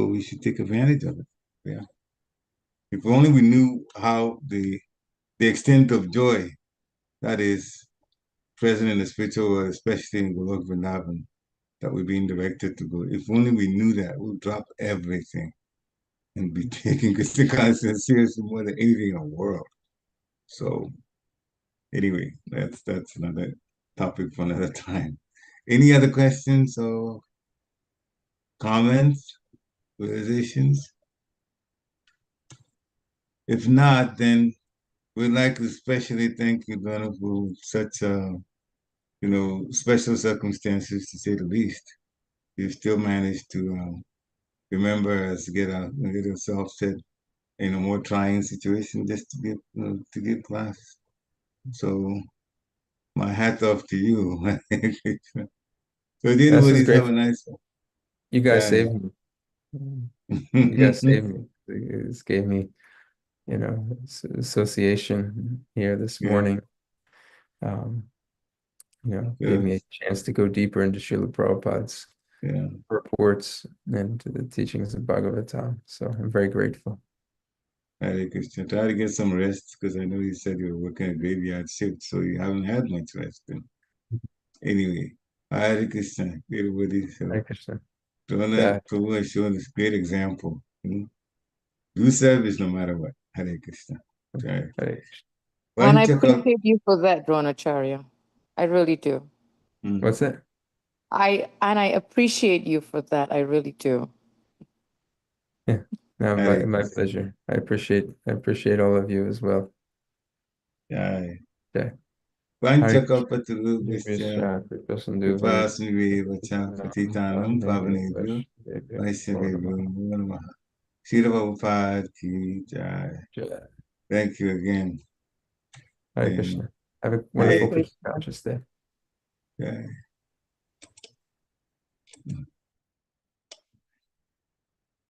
we should take advantage of it. Yeah. If only we knew how the extent of joy that is present in the spiritual world, especially in Golok Vrindavan, that we're being directed to go. If only we knew that, we'll drop everything and be taking Krishna consciousness seriously more than anything in the world. So anyway, that's another topic for another time. Any other questions or comments, realizations? If not, then we'd like to especially thank you, Donna, for such special circumstances to say the least. You still managed to remember us, get ourselves set in a more trying situation just to give class. So my hat off to you. So did This is everybody great. have a nice one? You guys Yeah. saved me. You guys saved me. This gave me, association here this Yeah. morning. Gave me a Yes. chance to go deeper into Srila Prabhupada's Yeah. reports and to the teachings of Bhagavatam. So I'm very grateful. Hare Krishna. Try to get some rest because I know you said you were working a graveyard shift, so you haven't had much rest. Anyway, Hare Krishna. Everybody, so Hare Krishna. Prabhu has shown this great example. Do service no matter what. Hare Krishna. Hare Krishna. And I Vanchaka. appreciate you for that, Dronacharya. I really do. What's that? I appreciate you for that. I really do. Yeah. No, Hare my Krishna. pleasure. I appreciate all of you as well. Jai. Okay. Vanchaka Patarubhisya. Krishna, Vipasmi Vacha Patitanam Pavanebhyo Vaishnavebhyo Namo Namaha. Srila Prabhupada Ki Jai. Thank you again. Hare And Krishna. Have a Hare wonderful Krishna. Krishna conscious day. Jai.